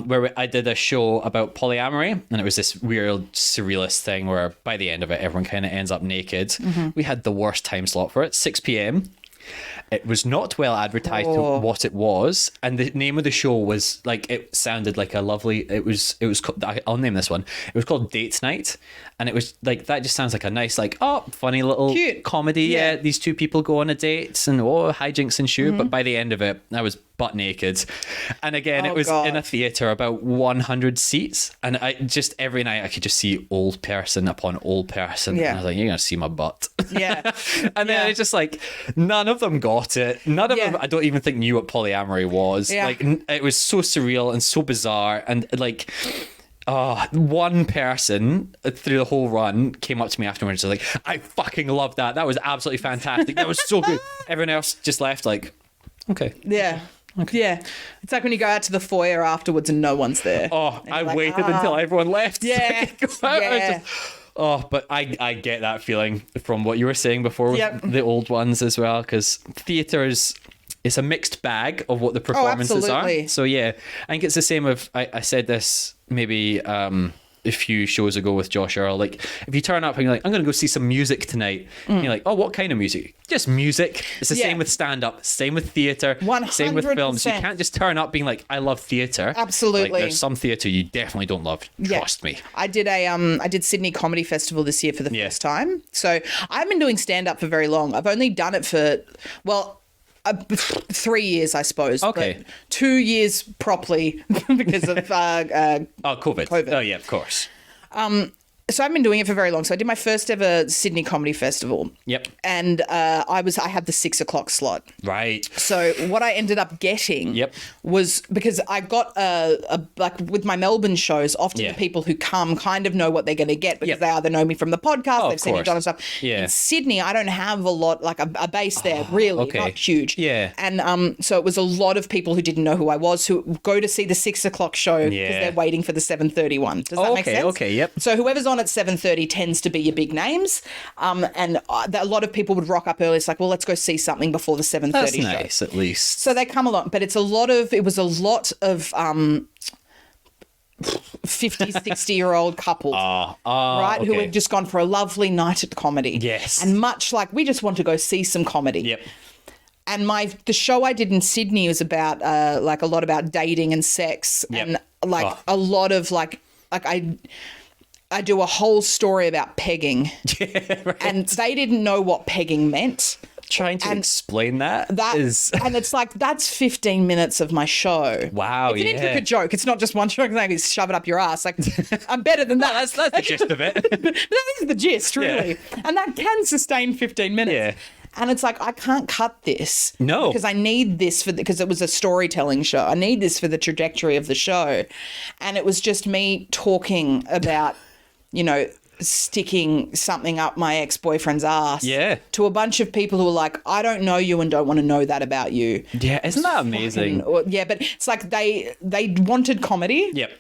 Where I did a show about polyamory, and it was this weird surrealist thing where by the end of it, everyone kind of ends up naked. We had the worst time slot for it, 6 p.m. It was not well advertised to what it was, and the name of the show was like, it sounded like a lovely. It was. I'll name this one. It was called Date Night, and it was like that. Just sounds like a nice, like, funny little cute comedy. Yeah, these two people go on a date and hijinks ensue. But by the end of it, I was butt naked, and again, it was in a theater, about 100 seats, and I just every night I could just see old person upon old person. And I was like, you're gonna see my butt. Yeah, and then it's just like none of them got it. None of them, I don't even think, knew what polyamory was. Like it was so surreal and so bizarre, and like. One person through the whole run came up to me afterwards and was like, I fucking loved that. That was absolutely fantastic. That was so good. Everyone else just left like, okay. Yeah. Okay. Yeah. It's like when you go out to the foyer afterwards and no one's there. I waited until everyone left. Yeah. But I get that feeling from what you were saying before with the old ones as well, because theatres, it's a mixed bag of what the performances are. So I think it's the same of, I said this maybe a few shows ago with Josh Earl, like if you turn up and you're like, I'm going to go see some music tonight, and you're like, oh, what kind of music? Just music. It's the same with stand-up, same with theatre, 100%. same with films. You can't just turn up being like, I love theatre. Absolutely. Like, there's some theatre you definitely don't love. Trust me. I did I did Sydney Comedy Festival this year for the first time. So I've been doing stand-up for very long. I've only done it for, 3 years, I suppose. Okay. But 2 years properly because of COVID. Oh, yeah, of course. So I've been doing it for very long. So I did my first ever Sydney Comedy Festival. Yep. And I had the 6 o'clock slot. Right. So what I ended up getting was, because I got like with my Melbourne shows, often the people who come kind of know what they're going to get because they either know me from the podcast, they've seen me done and stuff. Yeah. In Sydney, I don't have a lot, like a base there, really, not huge. Yeah. And so it was a lot of people who didn't know who I was who go to see the 6 o'clock show because they're waiting for the 7:30 one. Does that make sense? Okay, yep. So whoever's on at 7:30 tends to be your big names, and a lot of people would rock up early. It's like, well, let's go see something before the 7:30 That's show. Nice, at least. So they come along, but it was a lot of 50, 60-year-old couples, right, who had just gone for a lovely night at comedy. Yes. And much like, we just want to go see some comedy. Yep. And the show I did in Sydney was about like a lot about dating and sex, and like a lot of like I do a whole story about pegging. Yeah, right. And they didn't know what pegging meant. Trying to explain that is... And it's like, that's 15 minutes of my show. Wow, it's an intricate joke. It's not just one joke, like, shove it up your ass. Like, I'm better than that. That's the gist of it. But that is the gist, really. Yeah. And that can sustain 15 minutes. Yeah. And it's like, I can't cut this. No. Because I need this because it was a storytelling show. I need this for the trajectory of the show. And it was just me talking about, sticking something up my ex-boyfriend's ass to a bunch of people who are like, I don't know you and don't want to know that about you. Yeah, isn't that amazing? But it's like they wanted comedy. Yep.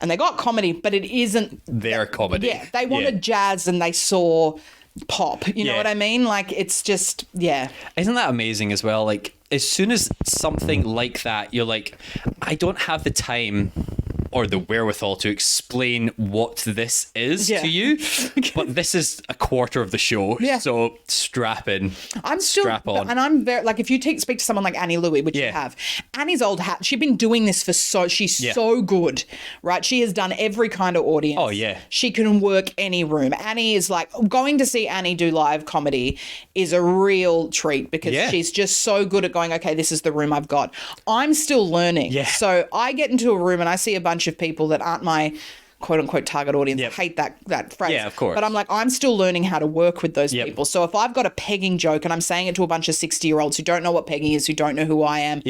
And they got comedy, but it isn't their comedy. Yeah, they wanted jazz and they saw pop. You know what I mean? Like, it's just, Isn't that amazing as well? Like, as soon as something like that, you're like, I don't have the time or the wherewithal to explain what this is to you, but this is a quarter of the show, so strap in. Strap on. And I'm very, like, if you speak to someone like Annie Louie, which you have, Annie's old hat, she's been doing this for she's so good, right? She has done every kind of audience. Oh, yeah. She can work any room. Annie is like, going to see Annie do live comedy is a real treat because she's just so good at going, okay, this is the room I've got. I'm still learning. Yeah. So I get into a room and I see a bunch of people that aren't my quote unquote target audience. I hate that phrase. Yeah, of course. But I'm like, I'm still learning how to work with those people. So if I've got a pegging joke and I'm saying it to a bunch of 60-year-olds who don't know what pegging is, who don't know who I am,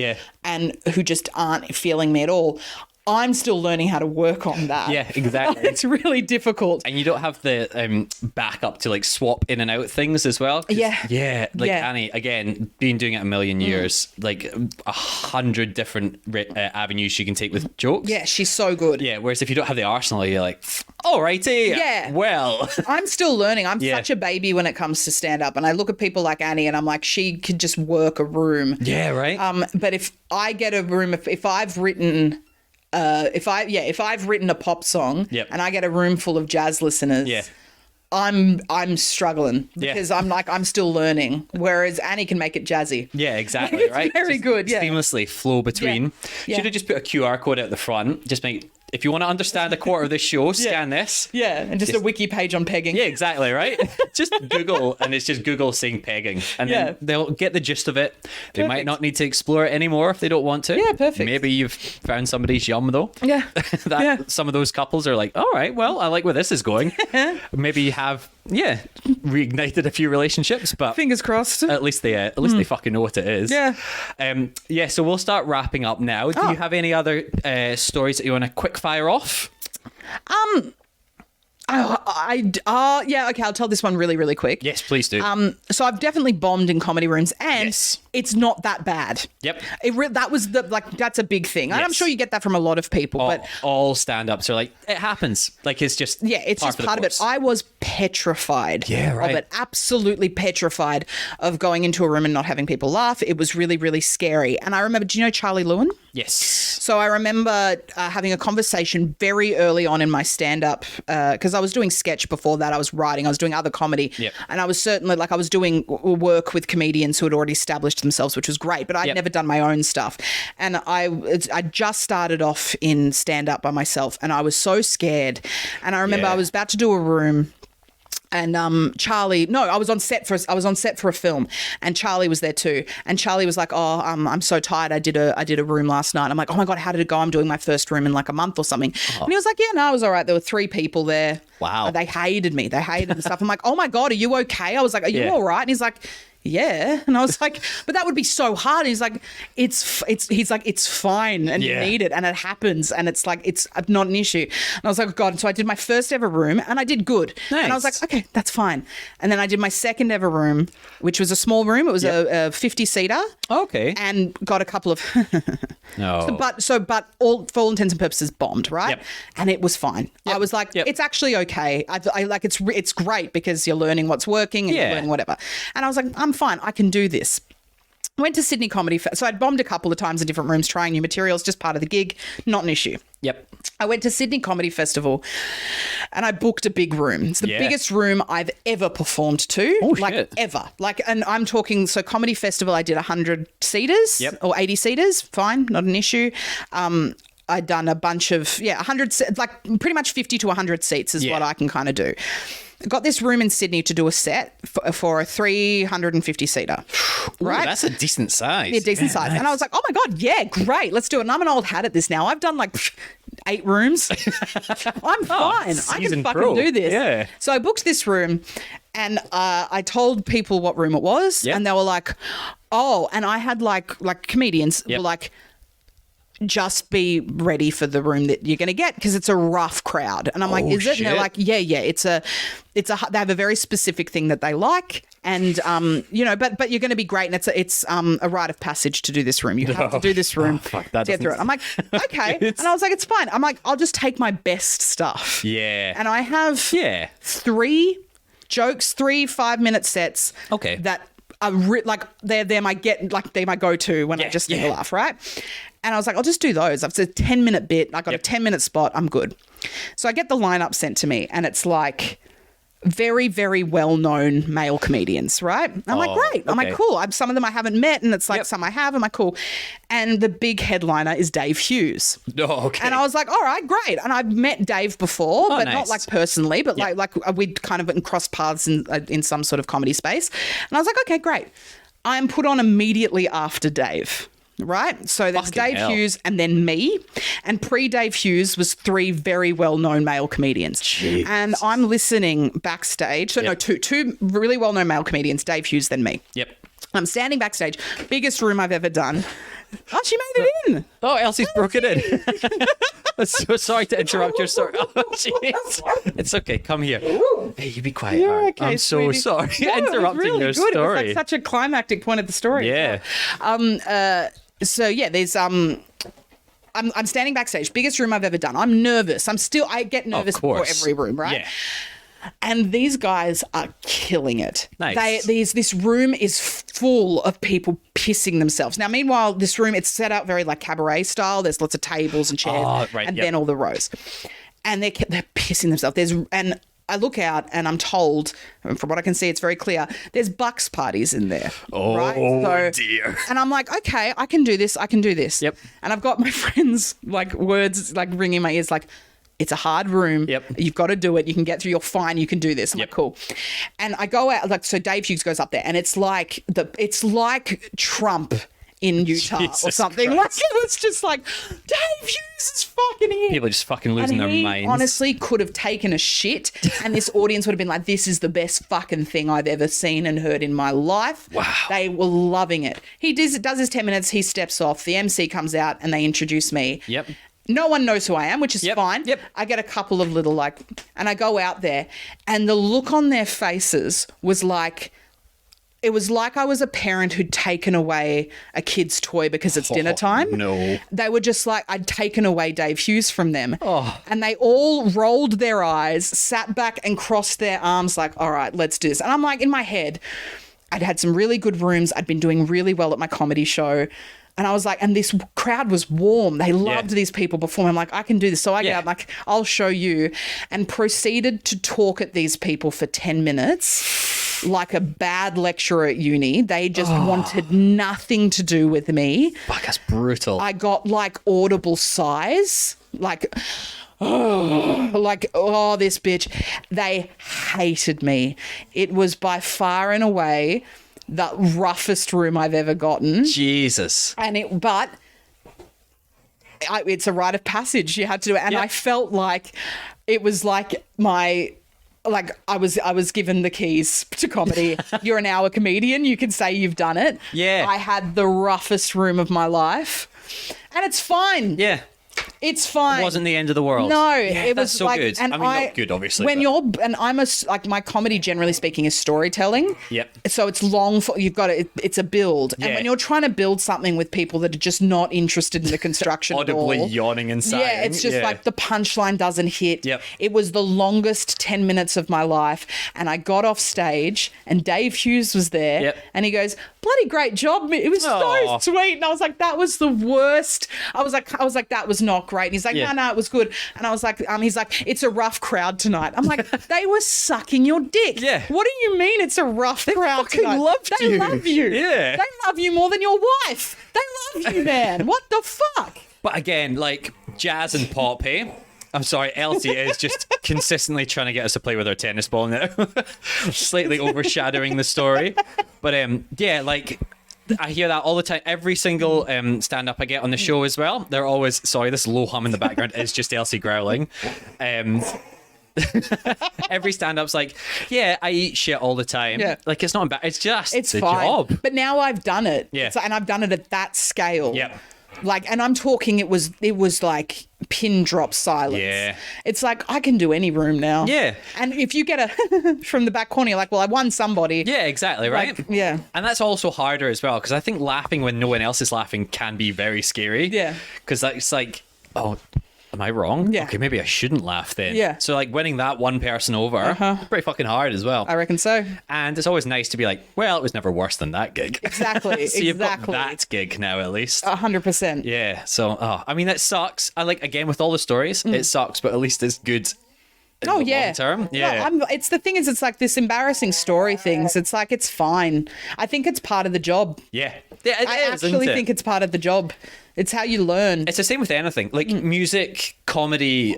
and who just aren't feeling me at all, I'm still learning how to work on that. Yeah, exactly. It's really difficult. And you don't have the backup to like swap in and out things as well. Yeah. Annie, again, been doing it a million years, like 100 different avenues she can take with jokes. Yeah, she's so good. Yeah, whereas if you don't have the arsenal, you're like, alrighty. Yeah. Well. I'm still learning. I'm such a baby when it comes to stand up. And I look at people like Annie and I'm like, she could just work a room. Yeah, right. But if I get a room, if I've written... if I've written a pop song and I get a room full of jazz listeners, I'm struggling because I'm still learning. Whereas Annie can make it jazzy. Yeah, exactly. It's right. very just good. Yeah. Seamlessly flow between. Yeah. Should have just put a QR code out the front. Just make. If you want to understand a quarter of this show, scan this. Yeah, and just a wiki page on pegging. Yeah, exactly, right? Just Google, and it's just Google saying pegging. And then they'll get the gist of it. They might not need to explore it anymore if they don't want to. Yeah, perfect. Maybe you've found somebody's yum, though. Yeah. Some of those couples are like, all right, well, I like where this is going. Maybe you have, reignited a few relationships, but... Fingers crossed. At least they fucking know what it is. Yeah. So we'll start wrapping up now. Do you have any other stories that you want to quick fire off? Okay, I'll tell this one really, really quick. Yes, please do. So I've definitely bombed in comedy rooms, and it's not that bad. Yep. That's a big thing. And I'm sure you get that from a lot of people. But all stand-ups are like, it happens. Like, it's just it's just part of it. I was petrified of it, absolutely petrified of going into a room and not having people laugh. It was really, really scary. And I remember, do you know Charlie Lewin? Yes. So I remember having a conversation very early on in my stand-up because I was doing sketch before that. I was writing. I was doing other comedy. Yep. And I was certainly, I was doing work with comedians who had already established themselves, which was great. But I'd never done my own stuff. And I just started off in stand-up by myself. And I was so scared. And I remember I was about to do a room. And Charlie, I was on set for a film, and Charlie was there too. And Charlie was like, "Oh, I'm so tired. I did a room last night." I'm like, "Oh my God, how did it go? I'm doing my first room in like a month or something." And he was like, "Yeah, no, it was all right. There were 3 people there. Wow. They hated me. They hated the stuff." I'm like, "Oh my God, are you okay?" I was like, "Are you all right?" And he's like, "Yeah." And I was like, "But that would be so hard." And he's like, he's like, "It's fine, and you need it, and it happens, and it's like, it's not an issue." And I was like, "Oh God." And so I did my first ever room, and I did good. Nice. And I was like, "Okay, that's fine." And then I did my second ever room, which was a small room. It was a 50-seater. Okay. And got a couple of No. But for all intents and purposes, bombed, right? Yep. And it was fine. I was like, it's actually okay. I like it's great because you're learning what's working and you're learning whatever. And I was like, I'm fine. I can do this. Went to Sydney Comedy Festival. So I'd bombed a couple of times in different rooms, trying new materials, just part of the gig. Not an issue. Yep. I went to Sydney Comedy Festival and I booked a big room. It's the biggest room I've ever performed to. Oh, like shit. Ever. And I'm talking, so Comedy Festival, I did 100 seaters or 80 seaters. Fine. Not an issue. I'd done a bunch of 100, like pretty much 50 to 100 seats is what I can kind of do. I got this room in Sydney to do a set for a 350 seater. Right, that's a decent size. Yeah, decent size. Nice. And I was like, oh my God, yeah, great, let's do it. And I'm an old hat at this now. I've done like 8 rooms. I'm fine. I can fucking do this. Yeah. So I booked this room, and I told people what room it was, and they were like, oh, and I had like comedians were like, just be ready for the room that you're going to get because it's a rough crowd. And I'm like, is it? And they're like, yeah. It's a, they have a very specific thing that they like. And, but you're going to be great. And it's a rite of passage to do this room. You have to do this room to get through it. I'm like, okay. And I was like, it's fine. I'm like, I'll just take my best stuff. Yeah. And I have 3 jokes, 3 5-minute sets. Okay. That are they're my go-to when I just need a laugh, right? And I was like, I'll just do those. It's a 10-minute bit. I got a 10-minute spot. I'm good. So I get the lineup sent to me, and it's like very, very well-known male comedians, right? I'm like, great. I'm like, cool. Some of them I haven't met, and it's like some I have. I'm like, cool. And the big headliner is Dave Hughes. Oh, okay. And I was like, all right, great. And I've met Dave before, but not like personally, but like we'd kind of crossed paths in some sort of comedy space. And I was like, okay, great. I'm put on immediately after Dave. Right? So there's Dave Hughes and then me. And pre-Dave Hughes was 3 very well-known male comedians. Jeez. And I'm listening backstage. So no, two really well-known male comedians, Dave Hughes, then me. Yep. I'm standing backstage. Biggest room I've ever done. Oh, she made it in. Oh, Elsie's broken in. I'm so sorry to interrupt your story. Oh, jeez. It's okay. Come here. Hey, you be quiet. You're okay, I'm so sweetie. sorry interrupting really your good. story. It was like such a climactic point of the story. Yeah. There's I'm standing backstage, biggest room I've ever done. I'm nervous. I get nervous before every room, right? Yeah. And these guys are killing it. Nice. This room is full of people pissing themselves. Now, meanwhile, this room, it's set up very like cabaret style. There's lots of tables and chairs, then all the rows. And they're pissing themselves. And I look out and I'm told, from what I can see, it's very clear, there's bucks parties in there. Oh, right? dear. And I'm like, okay, I can do this. Yep. And I've got my friends' like words like ringing in my ears like, it's a hard room. Yep. You've got to do it. You can get through. You're fine. You can do this. I'm like, cool. And I go out, so Dave Hughes goes up there and it's like Trump in Utah Jesus or something. Christ. Like, it's just like, Dave Hughes is fucking here. People are just fucking losing their minds. Honestly could have taken a shit and this audience would have been like, this is the best fucking thing I've ever seen and heard in my life. Wow. They were loving it. He does his 10 minutes. He steps off. The MC comes out and they introduce me. Yep. No one knows who I am, which is fine. Yep. I get a couple of little and I go out there and the look on their faces was like, it was like I was a parent who'd taken away a kid's toy because it's dinner time. No. They were just like, I'd taken away Dave Hughes from them. Oh. And they all rolled their eyes, sat back and crossed their arms like, all right, let's do this. And I'm like, in my head, I'd had some really good rooms. I'd been doing really well at my comedy show. And I was like, and this crowd was warm. They loved these people before me. I'm like, I can do this. So I get up, like, I'll show you, and proceeded to talk at these people for 10 minutes like a bad lecturer at uni. They just wanted nothing to do with me. Fuck, that's brutal. I got like audible sighs, like, this bitch. They hated me. It was by far and away the roughest room I've ever gotten. Jesus. But it's a rite of passage. You had to do it. And I felt like it was like I was given the keys to comedy. You're now a comedian. You can say you've done it. Yeah. I had the roughest room of my life. And it's fine. Yeah. It's fine. It wasn't the end of the world. No, yeah, it that's was so like, good. And I mean, not good, obviously. My comedy, generally speaking, is storytelling. Yep. So it's long. It's a build. Yeah. And when you're trying to build something with people that are just not interested in the construction audibly at all, yawning inside. Yeah, it's just like the punchline doesn't hit. Yep. It was the longest 10 minutes of my life, and I got off stage, and Dave Hughes was there, and he goes, "Bloody great job, it was so sweet." And I was like, "That was the worst." I was like, "That was not great." And he's like, no, it was good. And I was like, he's like, "It's a rough crowd tonight." I'm like, they were sucking your dick. Yeah. What do you mean it's a rough crowd tonight? They love you. Yeah. They love you more than your wife. They love you, man. What the fuck? But again, like, jazz and pop, hey? I'm sorry, Elsie is just consistently trying to get us to play with our tennis ball now. Slightly overshadowing the story. But yeah, like, I hear that all the time. Every single stand-up I get on the show as well, they're always... Sorry, this low hum in the background is just Elsie growling. Every stand-up's like, yeah, I eat shit all the time. Yeah. Like, it's not bad. It's just It's the fine. job. But now I've done it. Yeah. And I've done it at that scale. Yep. Like, and I'm talking, it was like pin drop silence. Yeah. It's like, I can do any room now. Yeah. And if you get a from the back corner, you're like, well, I won somebody. Yeah, exactly, right? Like, yeah. And that's also harder as well, because I think laughing when no one else is laughing can be very scary. Yeah. Because that's like, oh, am I wrong? Yeah. Okay, maybe I shouldn't laugh then. Yeah. So like winning that one person over, pretty fucking hard as well. I reckon so. And it's always nice to be like, well, it was never worse than that gig. Exactly. So you've got exactly. that gig now at least. 100%. Yeah. So, I mean, that sucks. I like, again, with all the stories, it sucks, but at least it's good. In Oh the yeah. long term. Yeah. No, it's the thing is, it's like this embarrassing story things. It's like, it's fine. I think it's part of the job. Yeah. Yeah, it I is, actually isn't it? think it's part of the job. It's how you learn. It's the same with anything, like music, comedy,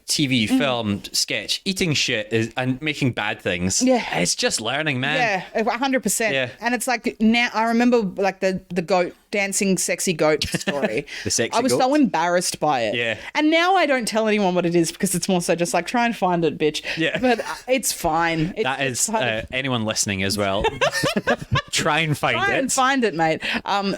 TV, film, sketch. Eating shit and making bad things. Yeah. It's just learning, man. Yeah, 100%. Yeah. And it's like, now I remember like the goat dancing sexy goat story. The sexy I was so goat? embarrassed by it. Yeah. And now I don't tell anyone what it is because it's more so just like, try and find it, bitch. Yeah. But it's fine. It's That is part of- anyone listening as well. Try and find try it. and find it, mate.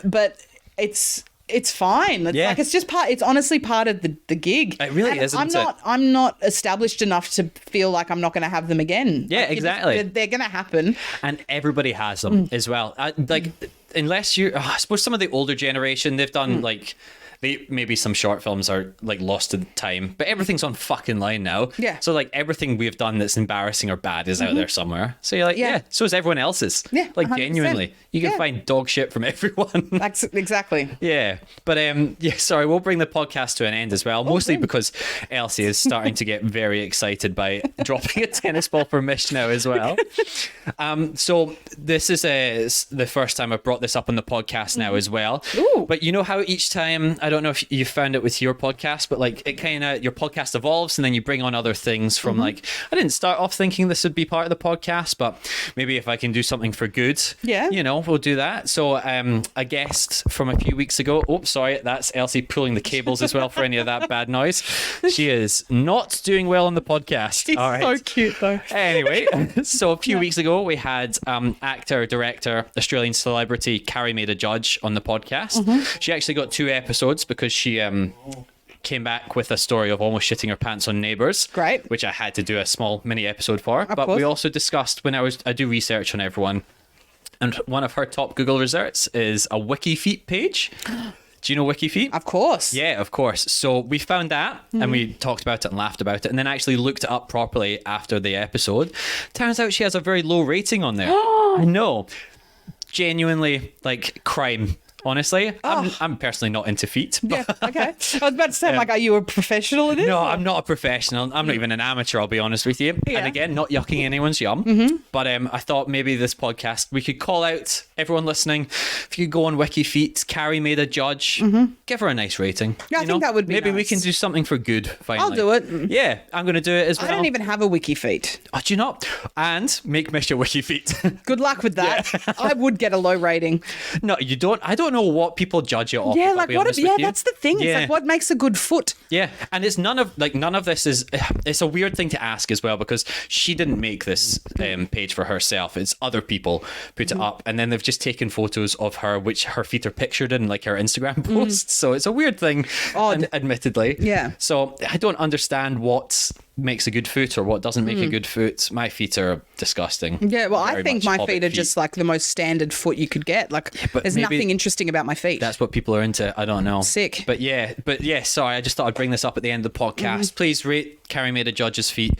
But it's fine. It's Yeah. like, it's just part. It's honestly part of the gig. It really And is, I'm isn't it? I'm not established enough to feel like I'm not going to have them again. Yeah, Like, exactly. They're going to happen. And everybody has them as well. Like, unless you, I suppose some of the older generation, they've done like, maybe some short films are like lost to time, but everything's on fucking line now. Yeah. So like everything we've done that's embarrassing or bad is out there somewhere. So you're like, yeah, so is everyone else's. Yeah, Like 100%. genuinely, you can Yeah. find dog shit from everyone. That's exactly. Yeah, but yeah, sorry, we'll bring the podcast to an end as well, mostly because Elsie is starting to get very excited by dropping a tennis ball for Mish now as well. So this is the first time I've brought this up on the podcast now as well. Ooh. But you know how each time, I don't know if you found it with your podcast, but like it kind of, your podcast evolves and then you bring on other things from like, I didn't start off thinking this would be part of the podcast, but maybe if I can do something for good, Yeah. you know, we'll do that. So a guest from a few weeks ago, oh, sorry, that's Elsie pulling the cables as well for any of that bad noise. She is not doing well on the podcast. He's All right. so cute though. Anyway, so a few weeks ago, we had actor, director, Australian celebrity Carrie Made a Judge on the podcast. She actually got 2 episodes because she came back with a story of almost shitting her pants on Neighbours. Great. Which I had to do a small mini episode for. But course. we also discussed, when I do research on everyone, and one of her top Google results is a WikiFeet page. Do you know WikiFeet? Of course. Yeah, of course. So we found that and we talked about it and laughed about it and then actually looked it up properly after the episode. Turns out she has a very low rating on there. I know. Genuinely, like, crime. Honestly, I'm personally not into feet. But Yeah. Okay. I was about to say, like, are you a professional at this? no, I'm not a professional. I'm not even an amateur, I'll be honest with you. Yeah. And again, not yucking anyone's yum. But I thought maybe this podcast, we could call out everyone listening. If you could go on WikiFeet, Carrie Made a Judge, give her a nice rating. Yeah, I you think know? that would be Maybe we nice. can do something for good, finally. I'll do it. Yeah, I'm going to do it as well. I don't even have a wiki feet. Oh, do you not? And make Mish a WikiFeet. Good luck with that. I would get a low rating. No, you don't. I don't know what people judge it off. Yeah, if I'll like be what? honest Yeah, with you. that's the thing. It's Yeah. like what makes a good foot. Yeah, and it's none of this is. It's a weird thing to ask as well because she didn't make this page for herself. It's other people put it up, and then they've just taken photos of her, which her feet are pictured in, like her Instagram posts. So it's a weird thing, Odd. admittedly. Yeah. So I don't understand what makes a good foot or what doesn't make a good foot. My feet are disgusting. Yeah, well, I Very think much my hobbit feet are just like the most standard foot you could get. Like, but there's maybe nothing interesting about my feet. That's what people are into. I don't know. Sick. But yeah. Sorry, I just thought I'd bring this up at the end of the podcast. Please rate Carrie Made a Judge's feet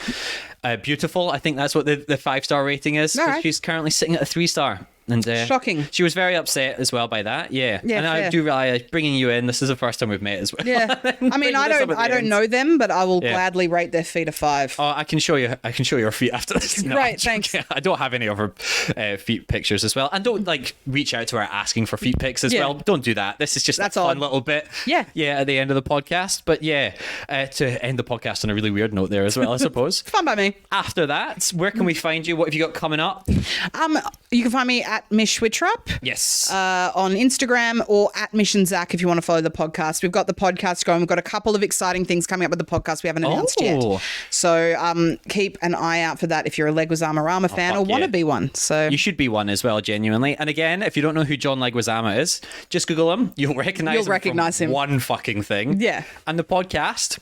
beautiful. I think that's what the 5-star rating is. All right. She's currently sitting at a 3-star. And shocking. She was very upset as well by that. Yeah. Yeah, and I fair. do realize bringing you in, this is the first time we've met as well. Yeah. I mean, I don't know them, but I will gladly rate their feet a 5. Oh, I can show you your feet after this. No, Great, thanks. I don't have any of her feet pictures as well. And don't reach out to her asking for feet pics as well. Don't do that. This is just That's a fun odd. little bit. Yeah. Yeah, at the end of the podcast. But yeah, to end the podcast on a really weird note there as well, I suppose. Fun by me. After that, where can we find you? What have you got coming up? You can find me at Mish Wittrup. Yes. On Instagram, or at Mission Zach if you want to follow the podcast. We've got the podcast going. We've got a couple of exciting things coming up with the podcast we haven't announced yet. So keep an eye out for that if you're a Leguizamo Rama fan or want to be one. So you should be one as well, genuinely. And again, if you don't know who John Leguizamo is, just Google him. You'll recognize him. One fucking thing. Yeah. And the podcast,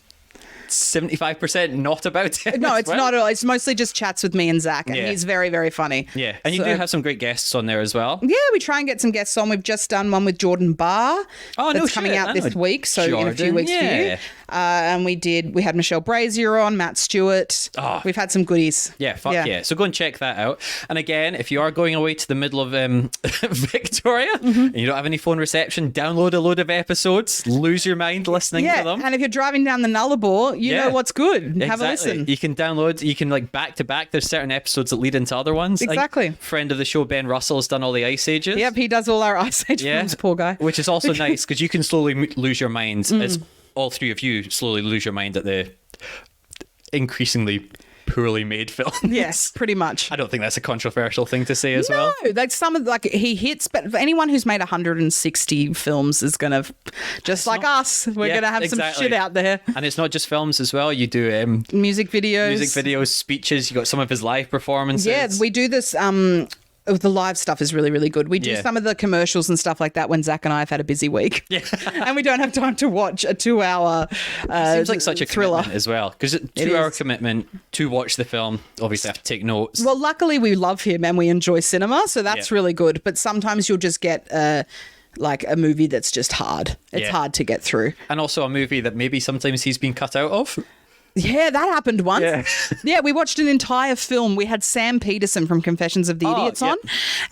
75% not about it. No, it's not at all. It's mostly just chats with me and Zach, and he's very, very funny. Yeah, and you do have some great guests on there as well. Yeah, we try and get some guests on. We've just done one with Jordan Barr. Oh, that's coming out this week, so in a few weeks for you. And we had Michelle Brazier on, Matt Stewart. Oh. We've had some goodies. Yeah, fuck yeah. So go and check that out. And again, if you are going away to the middle of Victoria and you don't have any phone reception, download a load of episodes, lose your mind listening to them. And if you're driving down the Nullarbor, you know what's good. Exactly. Have a listen. You can download, back to back. There's certain episodes that lead into other ones. Exactly. Friend of the show, Ben Russell, has done all the Ice Ages. Yep, he does all our Ice Age films, poor guy. Which is also nice because you can slowly lose your mind as all three of you slowly lose your mind at the increasingly poorly made films. Yes, pretty much. I don't think that's a controversial thing to say as well. No, like he hits, but for anyone who's made 160 films is going to, just like us, we're going to have some shit out there. And it's not just films as well. You do music videos, speeches. You got some of his live performances. Yeah, we do this. The live stuff is really, really good. We do some of the commercials and stuff like that when Zach and I have had a busy week. Yeah. And we don't have time to watch a 2-hour seems like such a thriller commitment as well. Because 2-hour commitment to watch the film, obviously have to take notes. Well, luckily we love him and we enjoy cinema, so that's really good. But sometimes you'll just get like a movie that's just hard. It's hard to get through. And also a movie that maybe sometimes he's been cut out of. Yeah, that happened once. Yeah, we watched an entire film. We had Sam Peterson from Confessions of the Idiots on,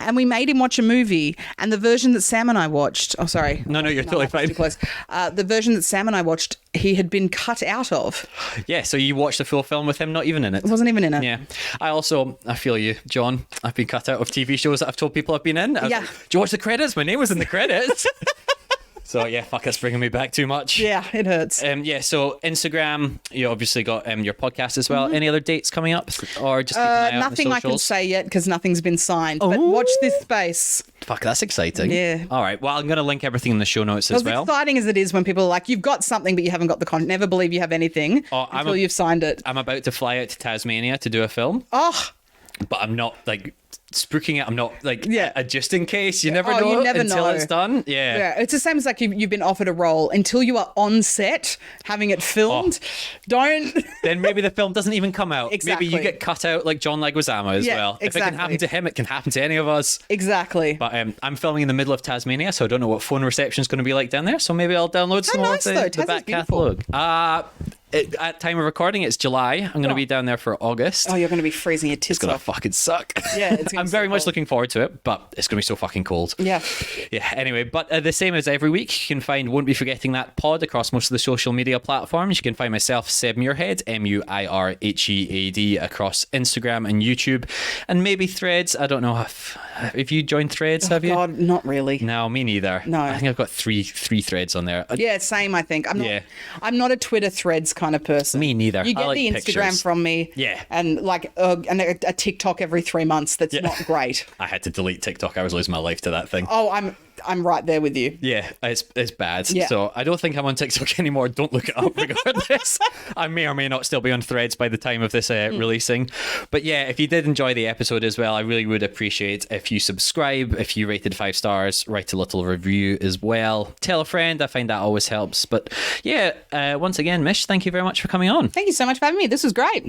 and we made him watch a movie. And the version that Sam and I watched, No, you're totally fine. Too close. The version that Sam and I watched, he had been cut out of. Yeah, so you watched the full film with him not even in it. It wasn't even in it. Yeah. I feel you, John. I've been cut out of TV shows that I've told people I've been in. Like, do you watch the credits? My name was in the credits. So yeah, fuck, that's bringing me back too much. Yeah, it hurts. So Instagram, you obviously got your podcast as well. Any other dates coming up, or just keep an eye out nothing on the I can socials? say yet because nothing's been signed. But watch this space. Fuck, that's exciting. Yeah. All right. Well, I'm going to link everything in the show notes as well. As exciting as it is when people are like, you've got something, but you haven't got the content. Never believe you have anything until you've signed it. I'm about to fly out to Tasmania to do a film. Oh. But I'm not spooking it. I'm not just in case. You never know you never until know. It's done. Yeah. It's the same as like you've been offered a role until you are on set having it filmed. Don't. Then maybe the film doesn't even come out. Exactly. Maybe you get cut out like John Leguizamo as well. Exactly. If it can happen to him, it can happen to any of us. Exactly. But I'm filming in the middle of Tasmania, so I don't know what phone reception is going to be like down there. So maybe I'll download some of the back catalogue. At time of recording, it's July. I'm going to be down there for August. Oh, you're going to be freezing your tits It's going to off. fucking suck. Yeah, it's I'm very much looking forward to it, but it's going to be so fucking cold. Yeah. Yeah, anyway, but the same as every week, you can find Won't Be Forgetting That pod across most of the social media platforms. You can find myself, Seb Muirhead, Muirhead, across Instagram and YouTube, and maybe Threads. I don't know if you joined Threads, have you? God, not really. No, me neither. No. I think I've got three threads on there. Yeah, same, I think. I'm not a Twitter Threads kind of person. Me neither. You get the Instagram pictures from me. Yeah. And a TikTok every 3 months that's not great. I had to delete TikTok. I was losing my life to that thing. Oh, I'm right there with you. Yeah, it's bad. Yeah. So I don't think I'm on TikTok anymore. Don't look it up regardless. I may or may not still be on Threads by the time of this releasing. But yeah, if you did enjoy the episode as well, I really would appreciate if you subscribe, if you rated 5 stars, write a little review as well. Tell a friend. I find that always helps. But yeah, once again, Mish, thank you very much for coming on. Thank you so much for having me. This was great.